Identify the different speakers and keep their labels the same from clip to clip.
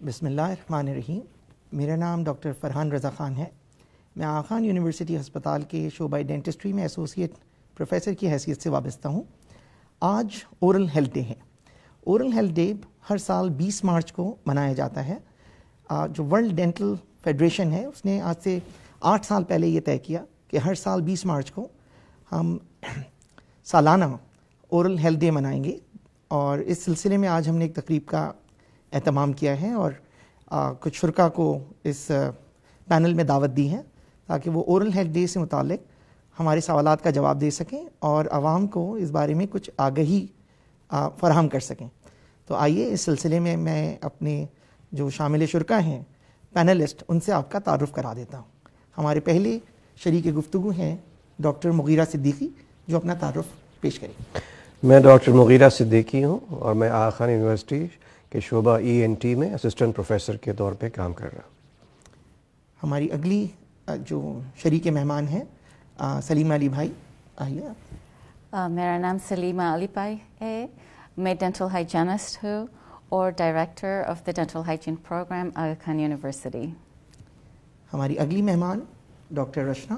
Speaker 1: بسم اللہ الرحمن الرحیم. میرا نام ڈاکٹر فرحان رضا خان ہے. میں آغا خان یونیورسٹی ہسپتال کے شعبہ ڈینٹسٹری میں ایسوسیٹ پروفیسر کی حیثیت سے وابستہ ہوں. آج اورل ہیلتھ ڈے ہے. اورل ہیلتھ ڈے ہر سال 20 مارچ کو منایا جاتا ہے. جو ورلڈ ڈینٹل فیڈریشن ہے اس نے آج سے 8 سال پہلے یہ طے کیا کہ ہر سال 20 مارچ کو ہم سالانہ اورل ہیلتھ ڈے منائیں گے، اور اس سلسلے میں آج ہم نے ایک تقریب کا اہتمام کیا ہے اور کچھ شرکاء کو اس پینل میں دعوت دی ہے تاکہ وہ اورل ہیلتھ ڈے سے متعلق ہمارے سوالات کا جواب دے سکیں اور عوام کو اس بارے میں کچھ آگہی فراہم کر سکیں. تو آئیے اس سلسلے میں اپنے جو شامل شرکاء ہیں پینلسٹ ان سے آپ کا تعارف کرا دیتا ہوں. ہمارے پہلے شریک گفتگو ہیں ڈاکٹر مغیرہ صدیقی جو اپنا تعارف پیش کریں.
Speaker 2: میں ڈاکٹر مغیرہ صدیقی ہوں اور میں آغا خان یونیورسٹی کے شعبہ ENT میں اسسٹنٹ پروفیسر کے طور پہ کام کر رہا ہوں.
Speaker 1: ہماری اگلی جو شریک مہمان ہیں سلیمہ علی بھائی، آئیے آپ.
Speaker 3: میرا نام سلیمہ علی بھائی ہے. میں ڈینٹل ہائیجینسٹ ہوں اور director of the dental hygiene program Aga Khan University.
Speaker 1: ہماری اگلی مہمان ڈاکٹر رشنا.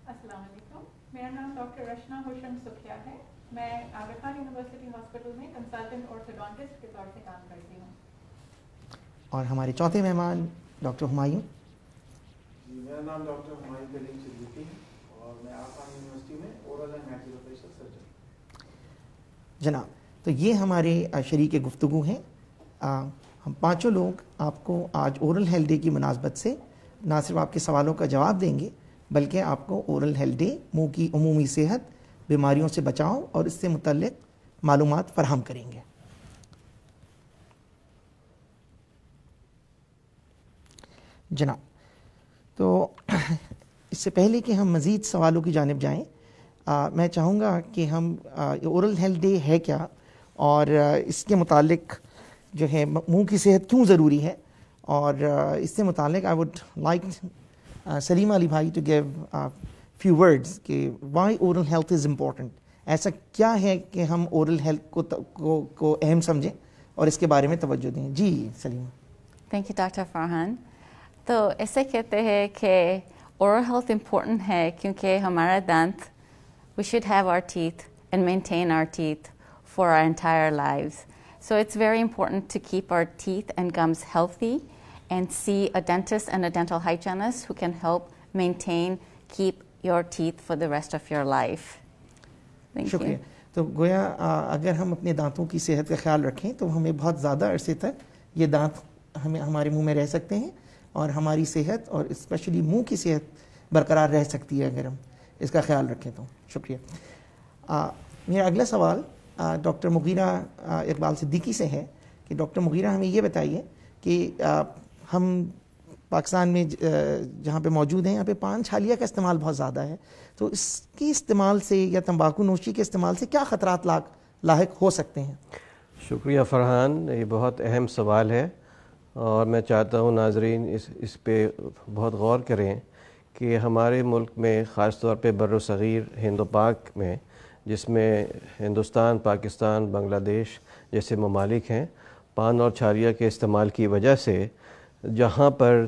Speaker 4: السلام علیکم. میرا نام ڈاکٹر رشنا ہوشم سکھیا ہے. میں آغا خان یونیورسٹی ہاسپٹل میں کنسلٹنٹ آرتھوڈونٹسٹ کے طور سے کام کرتی ہوں.
Speaker 1: اور ہمارے چوتھے مہمان ڈاکٹر ہمایوں.
Speaker 5: میرا نام ڈاکٹر ہمایوں کلیم صدیقی ہے اور میں آغا خان یونیورسٹی میں اورل اینڈ میکسیلوفیشل سرجن.
Speaker 1: جناب، تو یہ ہمارے شریک گفتگو ہیں. ہم پانچوں لوگ آپ کو آج اورل ہیلتھ ڈے کی مناسبت سے نہ صرف آپ کے سوالوں کا جواب دیں گے بلکہ آپ کو اورل ہیلتھ ڈے، منہ کی عمومی صحت، بیماریوں سے بچاؤ اور اس سے متعلق معلومات فراہم کریں گے. جناب، تو اس سے پہلے کہ ہم مزید سوالوں کی جانب جائیں، میں چاہوں گا کہ ہم اورل ہیلتھ ڈے ہے کیا اور اس کے متعلق جو ہے منہ کی صحت کیوں ضروری ہے، اور اس سے متعلق I would like Salima Alibhai to give few words کہ why oral health is important. ایسا کیا ہے کہ ہم اورل ہیلتھ کو اہم سمجھیں اور اس کے بارے میں توجہ دیں. جی Salima.
Speaker 3: Thank you doctor Farhan. تو ایسے کہتے ہیں کہ اورل ہیلتھ امپورٹنٹ ہے کیونکہ ہمارا دانت، we should have our teeth and maintain our teeth for our entire lives. So it's very important to keep our teeth and gums healthy and see a dentist and a dental hygienist who can help keep your teeth for the rest of your life. Thank
Speaker 1: شکریہ. تو گویا اگر ہم اپنے دانتوں کی صحت کا خیال رکھیں تو ہمیں بہت زیادہ عرصے تک یہ دانت ہمارے منہ میں رہ سکتے ہیں اور ہماری صحت اور اسپیشلی منہ کی صحت برقرار رہ سکتی ہے اگر ہم اس کا خیال رکھیں تو. شکریہ. میرا اگلا سوال ڈاکٹر مغیرہ اقبال صدیقی سے ہے کہ ڈاکٹر مغیرہ ہمیں یہ بتائیے کہ ہم پاکستان میں جہاں پہ موجود ہیں یہاں پہ پان چھالیہ کا استعمال بہت زیادہ ہے، تو اس کی استعمال سے یا تمباکو نوشی کے استعمال سے کیا خطرات لاحق ہو سکتے ہیں؟
Speaker 2: شکریہ فرحان، یہ بہت اہم سوال ہے اور میں چاہتا ہوں ناظرین اس پہ بہت غور کریں کہ ہمارے ملک میں خاص طور پہ بر صغیر ہند و پاک میں، جس میں ہندوستان، پاکستان، بنگلہ دیش جیسے ممالک ہیں، پان اور چھالیہ کے استعمال کی وجہ سے جہاں پر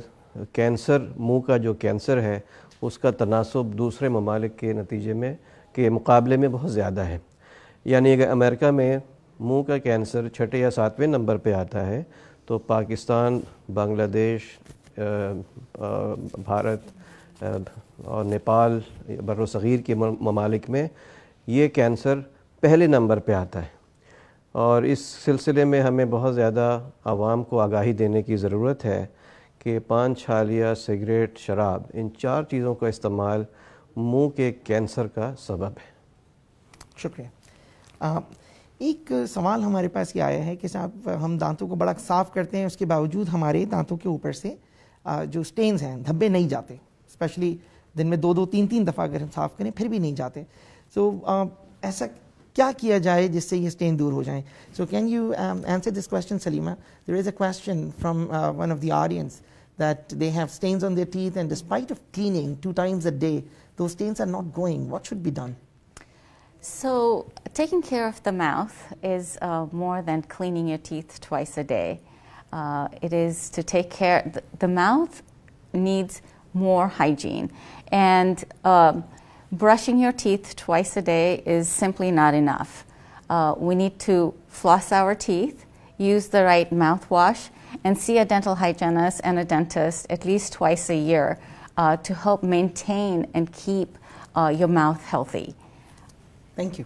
Speaker 2: کینسر، منہ کا جو کینسر ہے اس کا تناسب دوسرے ممالک کے نتیجے میں کے مقابلے میں بہت زیادہ ہے. یعنی اگر امریکہ میں منہ کا کینسر 6 یا 7ویں نمبر پہ آتا ہے تو پاکستان، بنگلہ دیش، بھارت اور نیپال، بر صغیر کے ممالک میں یہ کینسر پہلے نمبر پہ آتا ہے. اور اس سلسلے میں ہمیں بہت زیادہ عوام کو آگاہی دینے کی ضرورت ہے کہ پان چھالیہ، سگریٹ، شراب، ان 4 چیزوں کا استعمال منہ کے کینسر کا سبب ہے.
Speaker 1: شکریہ. ایک سوال ہمارے پاس یہ آیا ہے کہ صاحب ہم دانتوں کو بڑا صاف کرتے ہیں، اس کے باوجود ہمارے دانتوں کے اوپر سے جو سٹینز ہیں، دھبے نہیں جاتے، اسپیشلی دن میں 2 3 دفعہ اگر ہم صاف کریں پھر بھی نہیں جاتے. سو ایسا کیا کیا جائے جس سے یہ اسٹین دور ہو جائیں؟ So can you answer this question Salima? There is a question from one of the audience that they have stains on their teeth and despite of cleaning 2 times a day, those stains are not going. What should be done?
Speaker 3: So taking care of the mouth is more than cleaning your teeth twice a day. It is to take care, the mouth needs more hygiene. And brushing your teeth twice a day is simply not enough. We need to floss our teeth, use the right mouthwash, and see a dental hygienist and a dentist at least twice a year to help maintain and keep your mouth healthy.
Speaker 1: Thank you.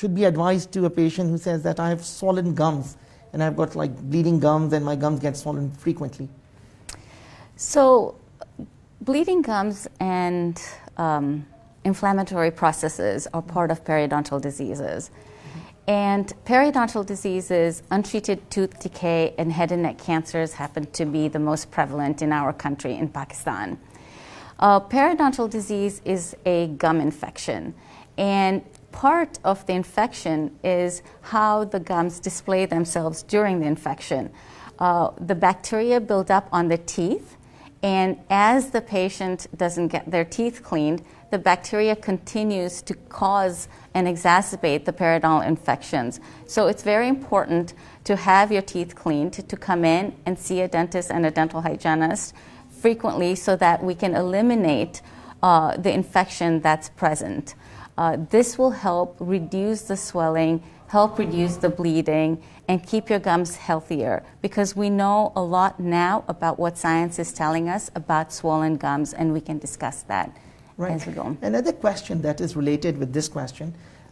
Speaker 1: should be advised to a patient who says that I have swollen gums and I've got like bleeding gums and my gums get swollen frequently?
Speaker 3: So bleeding gums and inflammatory processes are part of periodontal diseases. And periodontal diseases, untreated tooth decay, and head and neck cancers happen to be the most prevalent in our country, in Pakistan. Periodontal disease is a gum infection, and part of the infection is how the gums display themselves during the infection. The bacteria build up on the teeth, and as the patient doesn't get their teeth cleaned, the bacteria continues to cause and exacerbate the periodontal infections. So it's very important to have your teeth cleaned, to come in and see a dentist and a dental hygienist frequently so that we can eliminate the infection that's present. This will help reduce the swelling, help reduce the bleeding, and keep your gums healthier, because we know a lot now about what science is telling us about swollen gums, and we can discuss that as we go.
Speaker 1: Another question that is related with this question,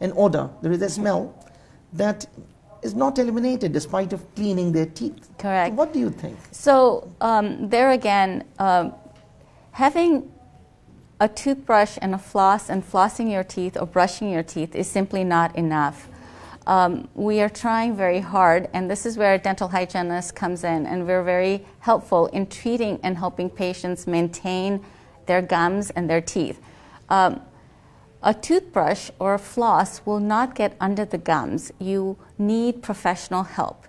Speaker 1: an odor, there is a smell that is not eliminated despite of cleaning their teeth.
Speaker 3: Correct.
Speaker 1: So what do you think?
Speaker 3: So there again, having a toothbrush and a floss and flossing your teeth or brushing your teeth is simply not enough. We are trying very hard, and this is where a dental hygienist comes in, and we're very helpful in treating and helping patients maintain their gums and their teeth. A toothbrush or a floss will not get under the gums. You need professional help.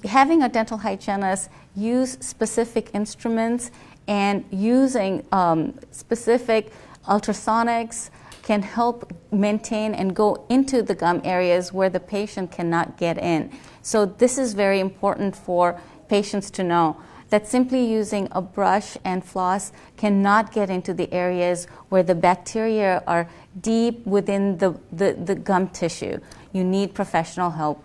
Speaker 3: Having a dental hygienist use specific instruments and using specific ultrasonics can help maintain and go into the gum areas where the patient cannot get in. So this is very important for patients to know, that simply using a brush and floss cannot get into the areas where the bacteria are deep within the gum tissue. You need professional help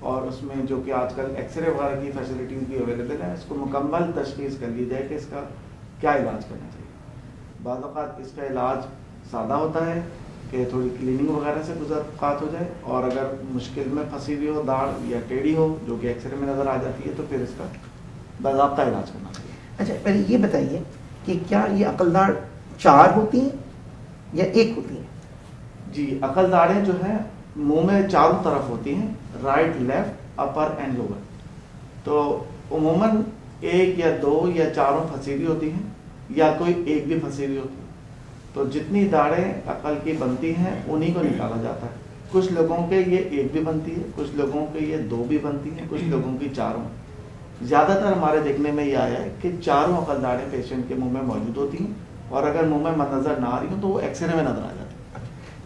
Speaker 5: اور اس میں جو کہ آج کل X ray وغیرہ کی facilities بھی available ہیں، اس کو مکمل تشخیص کر لی جائے کہ اس کا کیا علاج کرنا چاہیے۔ بعض اوقات اس کا علاج سادہ ہوتا ہے کہ تھوڑی کلیننگ وغیرہ سے گزر اوقات ہو جائے، اور اگر مشکل میں پھنسی ہوئی ہو داڑھ یا ٹیڑھی ہو جو کہ ایکس رے میں نظر آ جاتی ہے تو پھر اس کا باضابطہ علاج کرنا چاہیے۔
Speaker 1: اچھا پہلے یہ بتائیے کہ کیا یہ عقل داڑھ 4 ہوتی ہیں یا 1 ہوتی ہیں؟
Speaker 5: جی، عقل داڑھیں جو ہیں منہ میں چاروں طرف ہوتی ہیں، right, left, upper and lower. تو عموماً 1 یا 2 یا چاروں پھنسی ہوئی ہوتی ہیں، یا کوئی ایک بھی پھنسی ہوئی ہوتی ہے۔ تو جتنی داڑھیں عقل کی بنتی ہیں انہی کو نکالا جاتا ہے۔ کچھ لوگوں کے یہ 1 بھی بنتی ہے، کچھ لوگوں کے یہ 2 بھی بنتی ہیں، کچھ لوگوں کی 4۔ زیادہ تر ہمارے دیکھنے میں یہ آیا ہے کہ 4 عقل داڑھیں پیشنٹ کے منہ میں موجود ہوتی ہیں، اور اگر منہ میں نظر نہ آ رہی ہوں تو وہ ایکس رے میں نظر آ جاتی ہے۔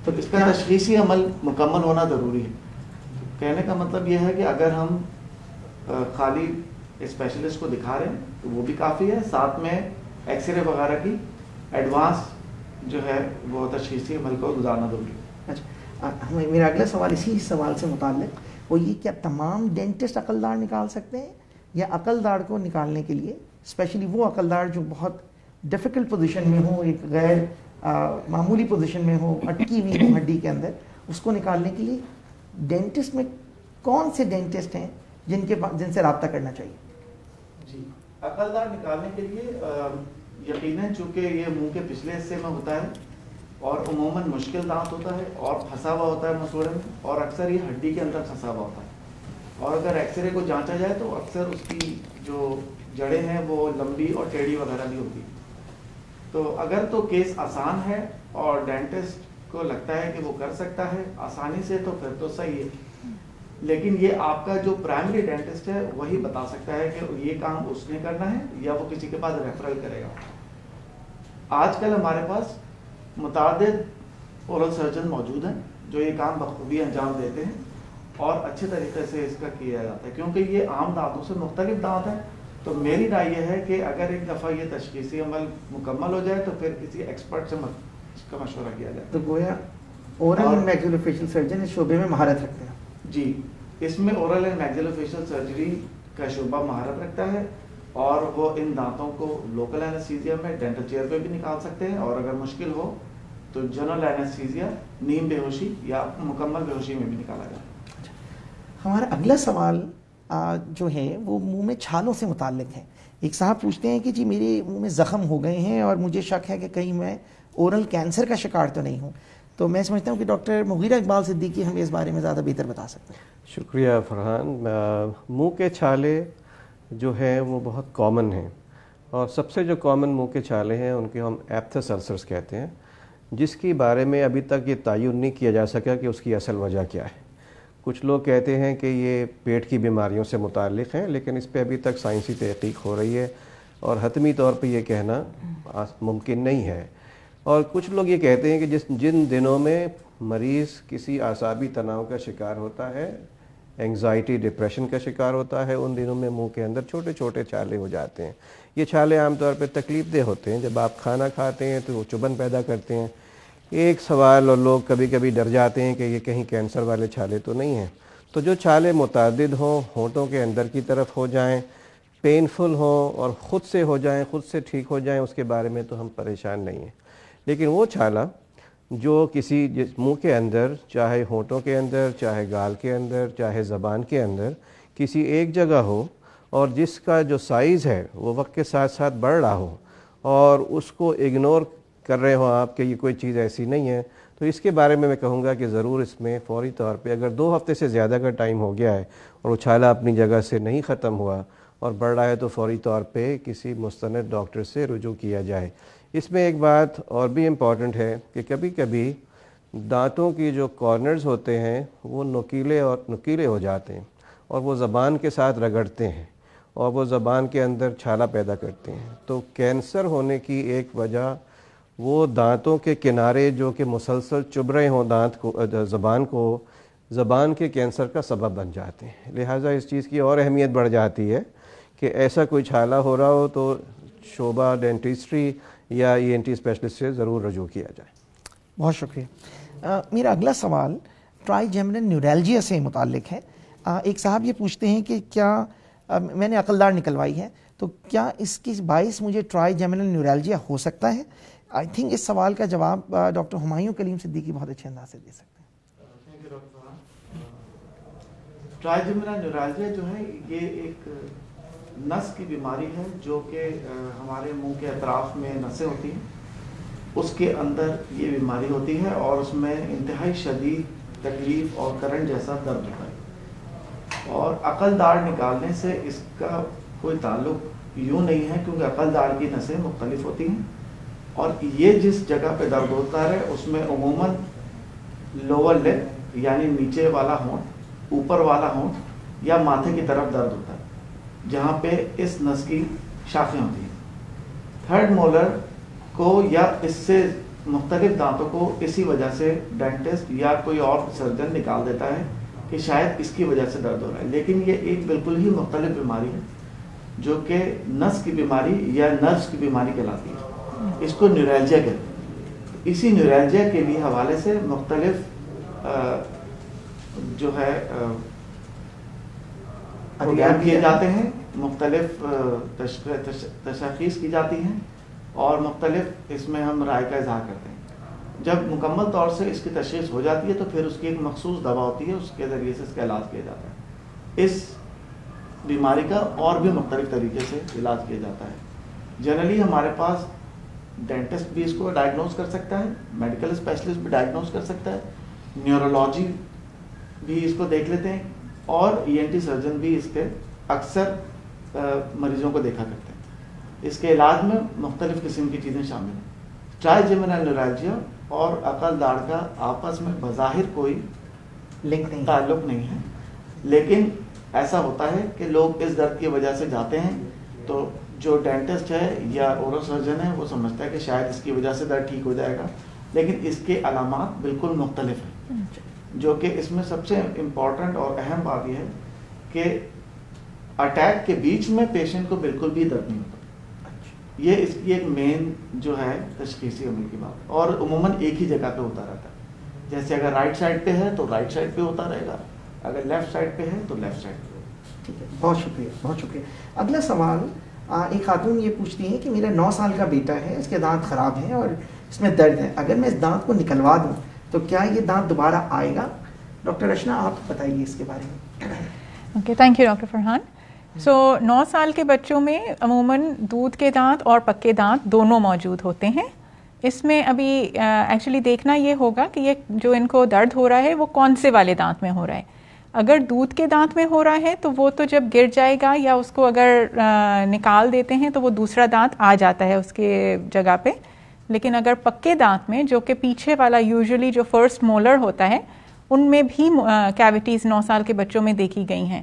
Speaker 5: تو اس کا تشخیصی عمل مکمل ہونا ضروری ہے۔ کہنے کا مطلب یہ ہے کہ اگر ہم خالی اسپیشلسٹ کو دکھا رہے ہیں تو وہ بھی کافی ہے، ساتھ میں ایکس رے وغیرہ کی ایڈوانس جو ہے وہ تشخیصی عمل کو گزارنا ضروری ہے۔
Speaker 1: اچھا، میرا اگلا سوال اسی سوال سے متعلق وہ یہ، کیا تمام ڈینٹسٹ عقل داڑھ نکال سکتے ہیں، یا عقل داڑھ کو نکالنے کے لیے اسپیشلی وہ عقل داڑھ جو بہت ڈیفیکلٹ پوزیشن میں ہو، ایک غیر معمولی پوزیشن میں ہو، اٹکی ہوئی ہو ہڈی کے اندر، اس کو نکالنے کے لیے ڈینٹسٹ میں کون سے ڈینٹسٹ ہیں جن سے رابطہ کرنا چاہیے؟
Speaker 5: جی، عقل داڑھ نکالنے کے لیے یقیناً چونکہ یہ منہ کے پچھلے حصے میں ہوتا ہے اور عموماً مشکل دانت ہوتا ہے اور پھنسا ہوا ہوتا ہے مسوڑے میں، اور اکثر یہ ہڈی کے اندر پھنسا ہوا ہوتا ہے، اور اگر ایکس رے کو جانچا جائے تو اکثر اس کی جو جڑیں ہیں وہ لمبی اور ٹیڑھی وغیرہ بھی ہوتی ہے۔ تو اگر تو کیس آسان ہے اور ڈینٹسٹ کو لگتا ہے کہ وہ کر سکتا ہے آسانی سے تو پھر تو صحیح ہے، لیکن یہ آپ کا جو پرائمری ڈینٹسٹ ہے وہی بتا سکتا ہے کہ یہ کام اس نے کرنا ہے یا وہ کسی کے پاس ریفرل کرے گا۔ آج کل ہمارے پاس متعدد اورل سرجن موجود ہیں جو یہ کام بخوبی انجام دیتے ہیں اور اچھے طریقے سے اس کا کیا جاتا ہے، کیونکہ یہ عام دانتوں سے مختلف دانت ہیں۔ تو میری رائے یہ ہے کہ اگر ایک دفعہ یہ تشخیصی عمل مکمل ہو جائے تو پھر کسی ایکسپرٹ سے اس کا مشورہ کیا جائے۔
Speaker 1: تو گویا اورل اینڈ میکسیلوفیشل سرجن اس شعبے میں مہارت رکھتے ہیں؟
Speaker 5: جی، اس میں اورل اینڈ میکسیلوفیشل سرجری کا شعبہ مہارت رکھتا ہے، اور وہ ان دانتوں کو لوکل اینستھیزیا میں ڈینٹل چیئر پہ بھی نکال سکتے ہیں، اور اگر مشکل ہو تو جنرل اینستھیزیا، نیم بے ہوشی یا مکمل بے ہوشی میں بھی نکالا جائے۔
Speaker 1: ہمارا اگلا سوال جو ہے وہ منہ میں چھالوں سے متعلق ہے۔ ایک صاحب پوچھتے ہیں کہ جی میرے منہ میں زخم ہو گئے ہیں اور مجھے شک ہے کہ کہیں میں اورل کینسر کا شکار تو نہیں ہوں، تو میں سمجھتا ہوں کہ ڈاکٹر مغیرہ اقبال صدیقی ہمیں اس بارے میں زیادہ بہتر بتا سکتے ہیں۔
Speaker 2: شکریہ فرحان۔ منہ کے چھالے جو ہیں وہ بہت کامن ہیں، اور سب سے جو کامن منہ کے چھالے ہیں ان کے ہم ایپتھس السرز کہتے ہیں، جس کے بارے میں ابھی تک یہ تعین نہیں کیا جا سکا کہ اس کی اصل وجہ کیا ہے۔ کچھ لوگ کہتے ہیں کہ یہ پیٹ کی بیماریوں سے متعلق ہیں، لیکن اس پہ ابھی تک سائنسی تحقیق ہو رہی ہے اور حتمی طور پہ یہ کہنا ممکن نہیں ہے۔ اور کچھ لوگ یہ کہتے ہیں کہ جن دنوں میں مریض کسی اعصابی تناؤ کا شکار ہوتا ہے، اینگزائٹی ڈپریشن کا شکار ہوتا ہے، ان دنوں میں منہ کے اندر چھوٹے چھوٹے چھالے ہو جاتے ہیں۔ یہ چھالے عام طور پہ تکلیف دہ ہوتے ہیں، جب آپ کھانا کھاتے ہیں تو وہ چبھن پیدا کرتے ہیں۔ ایک سوال، اور لوگ کبھی کبھی ڈر جاتے ہیں کہ یہ کہیں کینسر والے چھالے تو نہیں ہیں۔ تو جو چھالے متعدد ہوں، ہونٹوں کے اندر کی طرف ہو جائیں، پینفل ہوں اور خود سے ہو جائیں، خود سے ٹھیک ہو جائیں، اس کے بارے میں تو ہم پریشان نہیں ہیں۔ لیکن وہ چھالا جو کسی منہ کے اندر، چاہے ہونٹوں کے اندر، چاہے گال کے اندر، چاہے زبان کے اندر کسی ایک جگہ ہو، اور جس کا جو سائز ہے وہ وقت کے ساتھ ساتھ بڑھ رہا ہو، اور اس کو اگنور کر رہے ہوں آپ کہ یہ کوئی چیز ایسی نہیں ہے، تو اس کے بارے میں کہوں گا کہ ضرور اس میں فوری طور پہ، اگر 2 ہفتے سے زیادہ کا ٹائم ہو گیا ہے اور وہ چھالا اپنی جگہ سے نہیں ختم ہوا اور بڑھ رہا ہے، تو فوری طور پہ کسی مستند ڈاکٹر سے رجوع کیا جائے۔ اس میں ایک بات اور بھی امپورٹنٹ ہے کہ کبھی کبھی دانتوں کی جو کارنرز ہوتے ہیں وہ نکیلے ہو جاتے ہیں، اور وہ زبان کے ساتھ رگڑتے ہیں، اور وہ زبان کے اندر چھالا پیدا کرتے ہیں۔ تو کینسر ہونے کی ایک وجہ وہ دانتوں کے کنارے جو کہ مسلسل چبھ رہے ہوں دانت کو، زبان کے کینسر کا سبب بن جاتے ہیں۔ لہٰذا اس چیز کی اور اہمیت بڑھ جاتی ہے کہ ایسا کوئی چھالا ہو رہا ہو تو شعبہ ڈینٹسٹری یا ENT اسپیشلسٹ سے ضرور رجوع کیا جائے۔
Speaker 1: بہت شکریہ۔ میرا اگلا سوال ٹرائی جیمنل نیورالجیا سے متعلق ہے۔ ایک صاحب یہ پوچھتے ہیں کہ کیا میں نے عقلدار نکلوائی ہے تو کیا اس کی باعث مجھے ٹرائی جیمینل نیورالجیا ہو سکتا ہے؟ آئی تھنک اس سوال کا جواب ڈاکٹر ہمایوں کلیم صدیقی بہت اچھے انداز سے دے سکتے ہیں.
Speaker 5: ٹرائی جیمینل نیورالجیا جو ہے یہ ایک نس کی بیماری ہے جو کہ ہمارے منہ کے اطراف میں نسیں ہوتی ہیں, اس کے اندر یہ بیماری ہوتی ہے اور اس میں انتہائی شدید تکلیف اور کرنٹ جیسا درد ہوتا ہے. اور عقلدار نکالنے سے اس کا کوئی تعلق یوں نہیں ہے کیونکہ عقلدار کی نسیں مختلف ہوتی ہیں اور یہ جس جگہ پہ درد ہوتا ہے اس میں عموماً لوور لپ یعنی نیچے والا ہونٹ, اوپر والا ہونٹ یا ماتھے کی طرف درد ہوتا ہے جہاں پہ اس نس کی شاخیں ہوتی ہیں. تھرڈ مولر کو یا اس سے مختلف دانتوں کو اسی وجہ سے ڈینٹسٹ یا کوئی اور سرجن نکال دیتا ہے کہ شاید اس کی وجہ سے درد ہو رہا ہے, لیکن یہ ایک بالکل ہی مختلف بیماری ہے جو کہ نس کی بیماری یا نروز کی بیماری کہلاتی ہے. اس کو نیورالجیا کہتے ہیں. اسی نیورالجیا کے لیے حوالے سے مختلف جو ہے پروگرام کیے جاتے ہیں, مختلف تشخیص کی جاتی ہیں اور مختلف اس میں ہم رائے کا اظہار کرتے ہیں. جب مکمل طور سے اس کی تشخیص ہو جاتی ہے تو پھر اس کی ایک مخصوص دوا ہوتی ہے, اس کے ذریعے سے اس کا علاج کیا جاتا ہے. اس بیماری کا اور بھی مختلف طریقے سے علاج کیا جاتا ہے. جنرلی ہمارے پاس ڈینٹسٹ بھی اس کو ڈائگنوز کر سکتا ہے, میڈیکل اسپیشلسٹ بھی ڈائگنوز کر سکتا ہے, نیورولوجی بھی اس کو دیکھ لیتے ہیں اور ENT سرجن بھی اس کے اکثر مریضوں کو دیکھا کرتے ہیں. اس کے علاج میں مختلف قسم کی چیزیں شامل ہیں. ٹرائی جیمینل نیورالجیا اور عقلدار کا آپس میں بظاہر کوئی
Speaker 1: لنک نہیں,
Speaker 5: تعلق نہیں ہے, لیکن ایسا ہوتا ہے کہ لوگ اس درد کی وجہ سے جاتے ہیں تو جو ڈینٹسٹ ہے یا اورو سرجن ہے وہ سمجھتا ہے کہ شاید اس کی وجہ سے درد ٹھیک ہو جائے گا, لیکن اس کے علامات بالکل مختلف ہیں. جو کہ اس میں سب سے امپورٹنٹ اور اہم بات یہ ہے کہ اٹیک کے بیچ میں پیشنٹ کو بالکل بھی درد نہیں ہوتا. یہ اس کی ایک مین جو ہے تشخیصی عمل کی بات, اور عموماً ایک ہی جگہ پہ ہوتا رہتا ہے. جیسے اگر رائٹ سائڈ پہ ہے تو رائٹ سائڈ پہ ہوتا رہے گا, اگر لیفٹ سائڈ پہ ہے تو لیفٹ سائڈ پہ.
Speaker 1: ٹھیک ہے, بہت شکریہ, بہت شکریہ. اگلا سوال ایک خاتون یہ پوچھتی ہیں کہ میرا 9 سال کا بیٹا ہے, اس کے دانت خراب ہیں اور اس میں درد ہے, اگر میں اس دانت کو نکلوا دوں تو کیا یہ دانت دوبارہ آئے گا؟ ڈاکٹر رشنا آپ بتائیے اس کے بارے میں.
Speaker 4: Okay, thank you doctor Farhan. So 9 سال کے بچوں میں عموماً دودھ کے دانت اور پکے دانت دونوں موجود ہوتے ہیں. اس میں ابھی ایکچولی دیکھنا یہ ہوگا کہ یہ جو ان کو درد ہو رہا ہے وہ کون سے والے دانت میں ہو رہا ہے. اگر دودھ کے دانت میں ہو رہا ہے تو وہ تو جب گر جائے گا یا اس کو اگر نکال دیتے ہیں تو وہ دوسرا دانت آ جاتا ہے اس کے جگہ پہ. لیکن اگر پکے دانت میں, جو کہ پیچھے والا یوزلی جو فرسٹ مولر ہوتا ہے, ان میں بھی کیویٹیز 9 سال کے بچوں میں دیکھی گئی ہیں.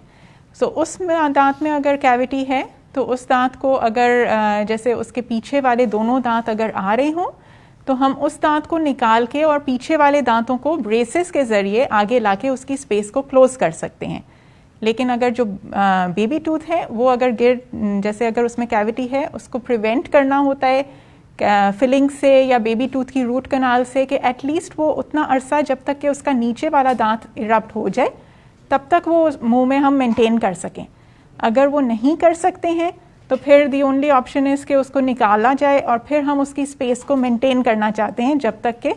Speaker 4: سو اس دانت میں اگر کیویٹی ہے تو اس دانت کو اگر جیسے اس کے پیچھے والے دونوں دانت اگر آ رہے ہوں تو ہم اس دانت کو نکال کے اور پیچھے والے دانتوں کو بریسز کے ذریعے آگے لا کے اس کی اسپیس کو کلوز کر سکتے ہیں. لیکن اگر جو بیبی ٹوتھ ہے وہ اگر جیسے اگر اس میں کیویٹی ہے اس کو پریونٹ کرنا ہوتا ہے فلنگ سے یا بیبی ٹوتھ کی روٹ کنال سے, کہ ایٹ لیسٹ وہ اتنا عرصہ جب تک کہ اس کا نیچے والا دانت ایرپٹ ہو جائے تب تک وہ منہ میں ہم مینٹین کر سکیں. اگر وہ نہیں کر سکتے ہیں تو پھر دی اونلی آپشن از کہ اس کو نکالا جائے اور پھر ہم اس کی اسپیس کو مینٹین کرنا چاہتے ہیں جب تک کہ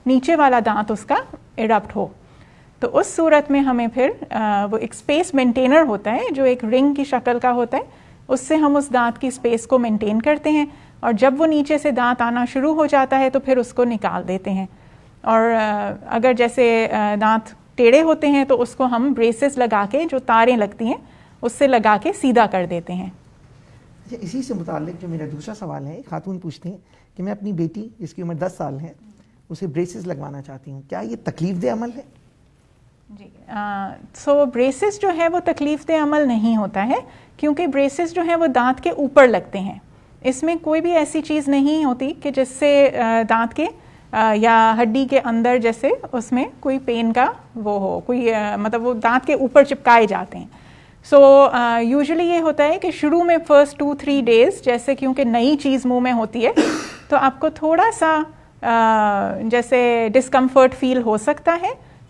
Speaker 4: نیچے والا دانت اس کا ایرپٹ ہو. تو اس صورت میں ہمیں پھر وہ ایک اسپیس مینٹینر ہوتا ہے جو ایک رنگ کی شکل کا ہوتا ہے, اس سے ہم اس دانت کی اسپیس کو مینٹین کرتے ہیں اور جب وہ نیچے سے دانت آنا شروع ہو جاتا ہے تو پھر اس کو نکال دیتے ہیں. اور اگر جیسے دانت ٹیڑھے ہوتے ہیں تو اس کو ہم بریسز لگا کے, جو تاریں لگتی ہیں اس سے لگا کے سیدھا کر دیتے ہیں.
Speaker 1: اسی سے متعلق جو میرا دوسرا سوال ہے, خاتون پوچھتے ہیں کہ میں اپنی بیٹی جس کی عمر 10 سال ہے اسے بریسز لگوانا چاہتی ہوں, کیا یہ تکلیف دہ عمل ہے؟
Speaker 4: جی, سو بریسز جو ہے وہ تکلیف دہ عمل نہیں ہوتا ہے کیونکہ بریسز جو ہیں وہ دانت کے اوپر لگتے ہیں. اس میں کوئی بھی ایسی چیز نہیں ہوتی کہ جس سے دانت کے یا ہڈی کے اندر جیسے اس میں کوئی پین کا وہ ہو, کوئی مطلب وہ دانت کے اوپر چپکائے جاتے ہیں. سو یوزلی یہ ہوتا ہے کہ شروع میں فرسٹ 2-3 ڈیز جیسے کیونکہ نئی چیز منہ میں ہوتی ہے تو آپ کو تھوڑا سا جیسے ڈسکمفرٹ فیل ہو سکتا ہے,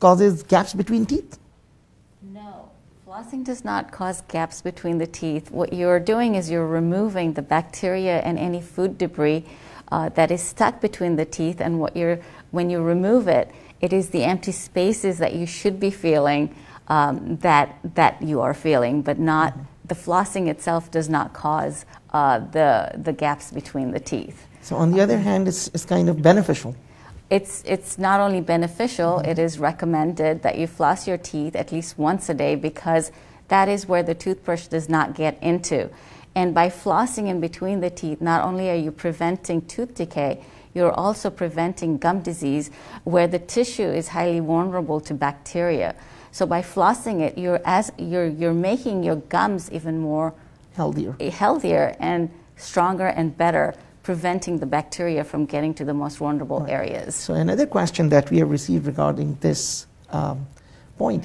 Speaker 1: causes gaps between teeth?
Speaker 3: No, flossing does not cause gaps between the teeth. What you're doing is you're removing the bacteria and any food debris that is stuck between the teeth, and when you remove it, it is the empty spaces that you should be feeling that you are feeling, but not the flossing itself does not cause the gaps between the teeth.
Speaker 1: So on the other hand, it's kind of beneficial.
Speaker 3: It's not only beneficial, it is recommended that you floss your teeth at least once a day, because that is where the toothbrush does not get into. And by flossing in between the teeth, not only are you preventing tooth decay, you're also preventing gum disease, where the tissue is highly vulnerable to bacteria. So by flossing it, you're making your gums even more healthier and stronger and better, preventing the bacteria from getting to the most vulnerable areas.
Speaker 1: So another question that we have received regarding this point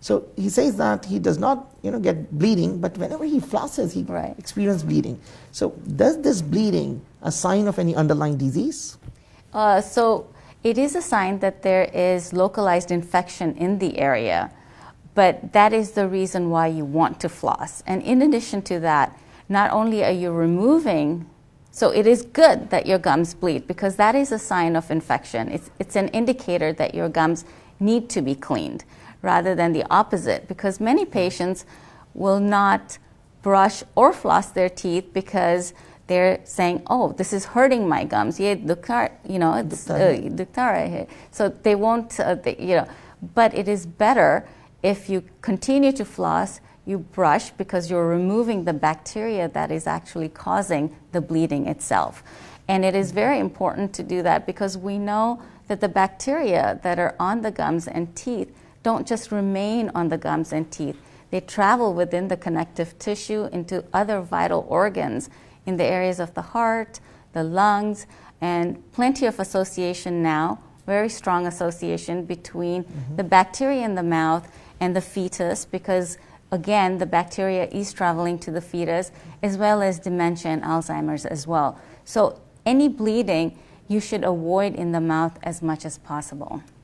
Speaker 1: So he says that he does not, get bleeding, but whenever he flosses, he experiences bleeding. So does this bleeding a sign of any underlying disease?
Speaker 3: So it is a sign that there is localized infection in the area, but that is the reason why you want to floss. And in addition to that, not only are you removing, so it is good that your gums bleed, because that is a sign of infection. It's an indicator that your gums need to be cleaned, rather than the opposite, because many patients will not brush or floss their teeth because they're saying, oh, this is hurting my gums. Ye dukta, it's dukta hai. So they won't, but it is better if you continue to floss, you brush, because you're removing the bacteria that is actually causing the bleeding itself. And it is very important to do that, because we know that the bacteria that are on the gums and teeth don't just remain on the gums and teeth. They travel within the connective tissue into other vital organs, in the areas of the heart, the lungs, and plenty of association now, very strong association between the bacteria in the mouth and the fetus, because again, the bacteria is traveling to the fetus, as well as dementia and Alzheimer's as well. So any bleeding you should avoid in the mouth as much as possible.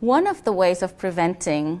Speaker 3: one of the ways of preventing,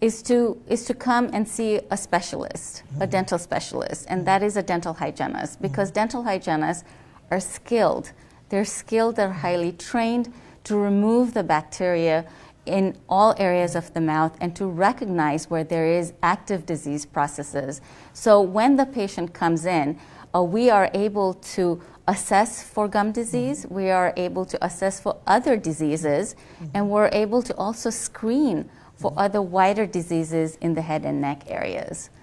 Speaker 3: is to come and see a specialist, a dental specialist, and that is a dental hygienist, because dental hygienists are skilled. They're skilled, they're highly trained to remove the bacteria in all areas of the mouth and to recognize where there is active disease processes. So when the patient comes in, we are able to assess for gum disease, we are able to assess for other diseases, and we're able to also screen for other wider diseases in the head and neck areas.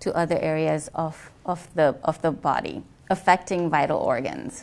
Speaker 3: to other areas of the body, affecting vital organs.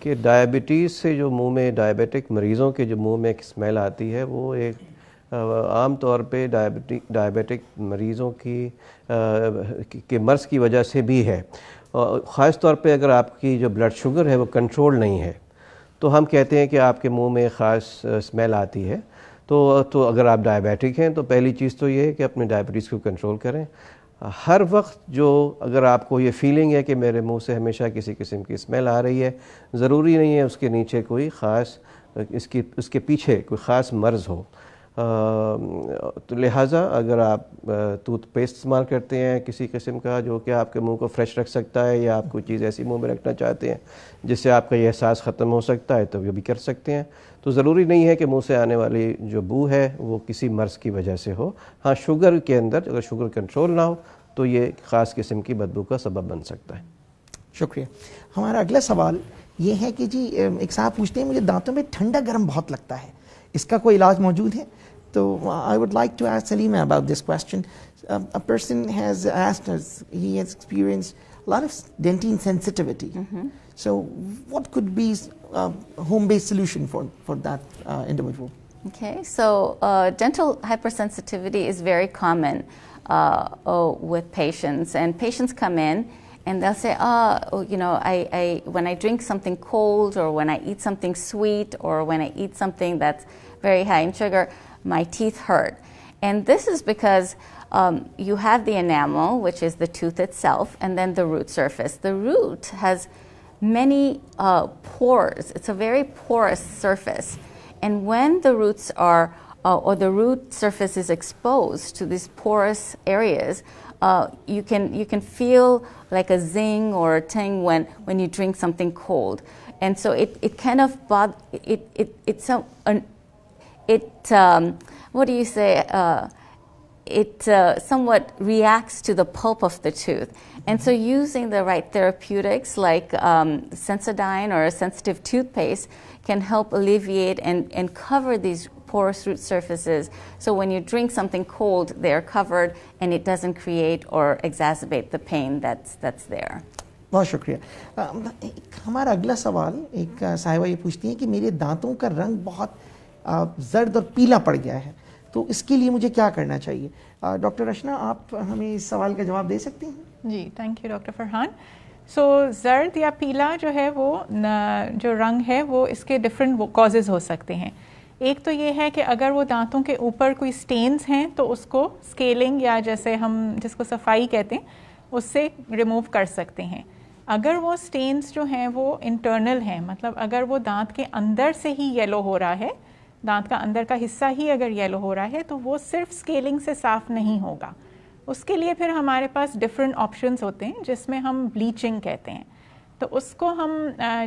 Speaker 2: کہ diabetes سے جو منہ میں diabetic مریضوں کے جو منہ میں ایک اسمیل آتی ہے وہ ایک عام طور پہ ڈائبیٹک مریضوں کے مرض کی وجہ سے بھی ہے. خاص طور پہ اگر آپ کی جو بلڈ شوگر ہے وہ کنٹرول نہیں ہے تو ہم کہتے ہیں کہ آپ کے منہ میں خاص اسمیل آتی ہے. تو اگر آپ ڈائبیٹک ہیں تو پہلی چیز تو یہ ہے کہ اپنے ڈائبٹیز کو کنٹرول کریں. ہر وقت اگر آپ کو یہ فیلنگ ہے کہ میرے منہ سے ہمیشہ کسی قسم کی اسمیل آ رہی ہے, ضروری نہیں ہے اس کے نیچے کوئی خاص اس کے پیچھے کوئی خاص مرض ہو. تو لہٰذا اگر آپ ٹوتھ پیسٹ استعمال کرتے ہیں کسی قسم کا جو کہ آپ کے منہ کو فریش رکھ سکتا ہے, یا آپ کوئی چیز ایسی منہ میں رکھنا چاہتے ہیں جس سے آپ کا یہ احساس ختم ہو سکتا ہے, تو یہ بھی کر سکتے ہیں. تو ضروری نہیں ہے کہ منہ سے آنے والی جو بو ہے وہ کسی مرض کی وجہ سے ہو. ہاں, شوگر کے اندر اگر شوگر کنٹرول نہ ہو تو یہ خاص قسم کی بدبو کا سبب بن سکتا ہے.
Speaker 1: شکریہ. ہمارا اگلا سوال یہ ہے کہ جی ایک صاحب پوچھتے ہیں مجھے دانتوں میں ٹھنڈا گرم بہت لگتا ہے, اس کا کوئی علاج موجود ہے؟ تو I would like to ask Salima about this question. A person has asked us, he has experienced a lot of dentine sensitivity. So what could be a home-based solution for that individual?
Speaker 3: Okay, so dental hypersensitivity is very common with patients, and patients come in and they'll say, when I drink something cold, or when I eat something sweet, or when I eat something that's very high in sugar, my teeth hurt. And this is because you have the enamel, which is the tooth itself, and then the root surface. The root has many pores. It's a very porous surface. And when the roots are, or the root surface is exposed to these porous areas, you can feel like a zing or a ting when you drink something cold. And so it kind of it somewhat reacts to the pulp of the tooth. And so using the right therapeutics like Sensodyne or a sensitive toothpaste can help alleviate and cover these porous root surfaces. So when you drink something cold, they're covered and it doesn't create or exacerbate the pain that's there.
Speaker 1: بہت شکریہ. ہمارا اگلا سوال ایک صاحبہ یہ پوچھتی ہیں کہ میرے دانتوں کا رنگ بہت زرد اور پیلا پڑ گیا ہے, تو اس کے لیے مجھے کیا کرنا چاہیے؟ ڈاکٹر رشنا, آپ ہمیں اس سوال کا جواب دے سکتی ہیں؟
Speaker 4: جی, تھینک یو ڈاکٹر فرحان. سو زرد یا پیلا جو ہے وہ جو رنگ ہے وہ اس کے ڈفرینٹ کازز ہو سکتے ہیں. ایک تو یہ ہے کہ اگر وہ دانتوں کے اوپر کوئی سٹینز ہیں تو اس کو اسکیلنگ یا جیسے ہم جس کو صفائی کہتے ہیں اس سے ریموو کر سکتے ہیں. اگر وہ سٹینز جو ہیں وہ انٹرنل ہیں, مطلب اگر وہ دانت کے اندر سے ہی یلو ہو رہا ہے, دانت کا اندر کا حصہ ہی اگر یلو ہو رہا ہے, تو وہ صرف اسکیلنگ سے صاف نہیں ہوگا. اس کے لیے پھر ہمارے پاس ڈفرینٹ آپشنس ہوتے ہیں جس میں ہم بلیچنگ کہتے ہیں. تو اس کو ہم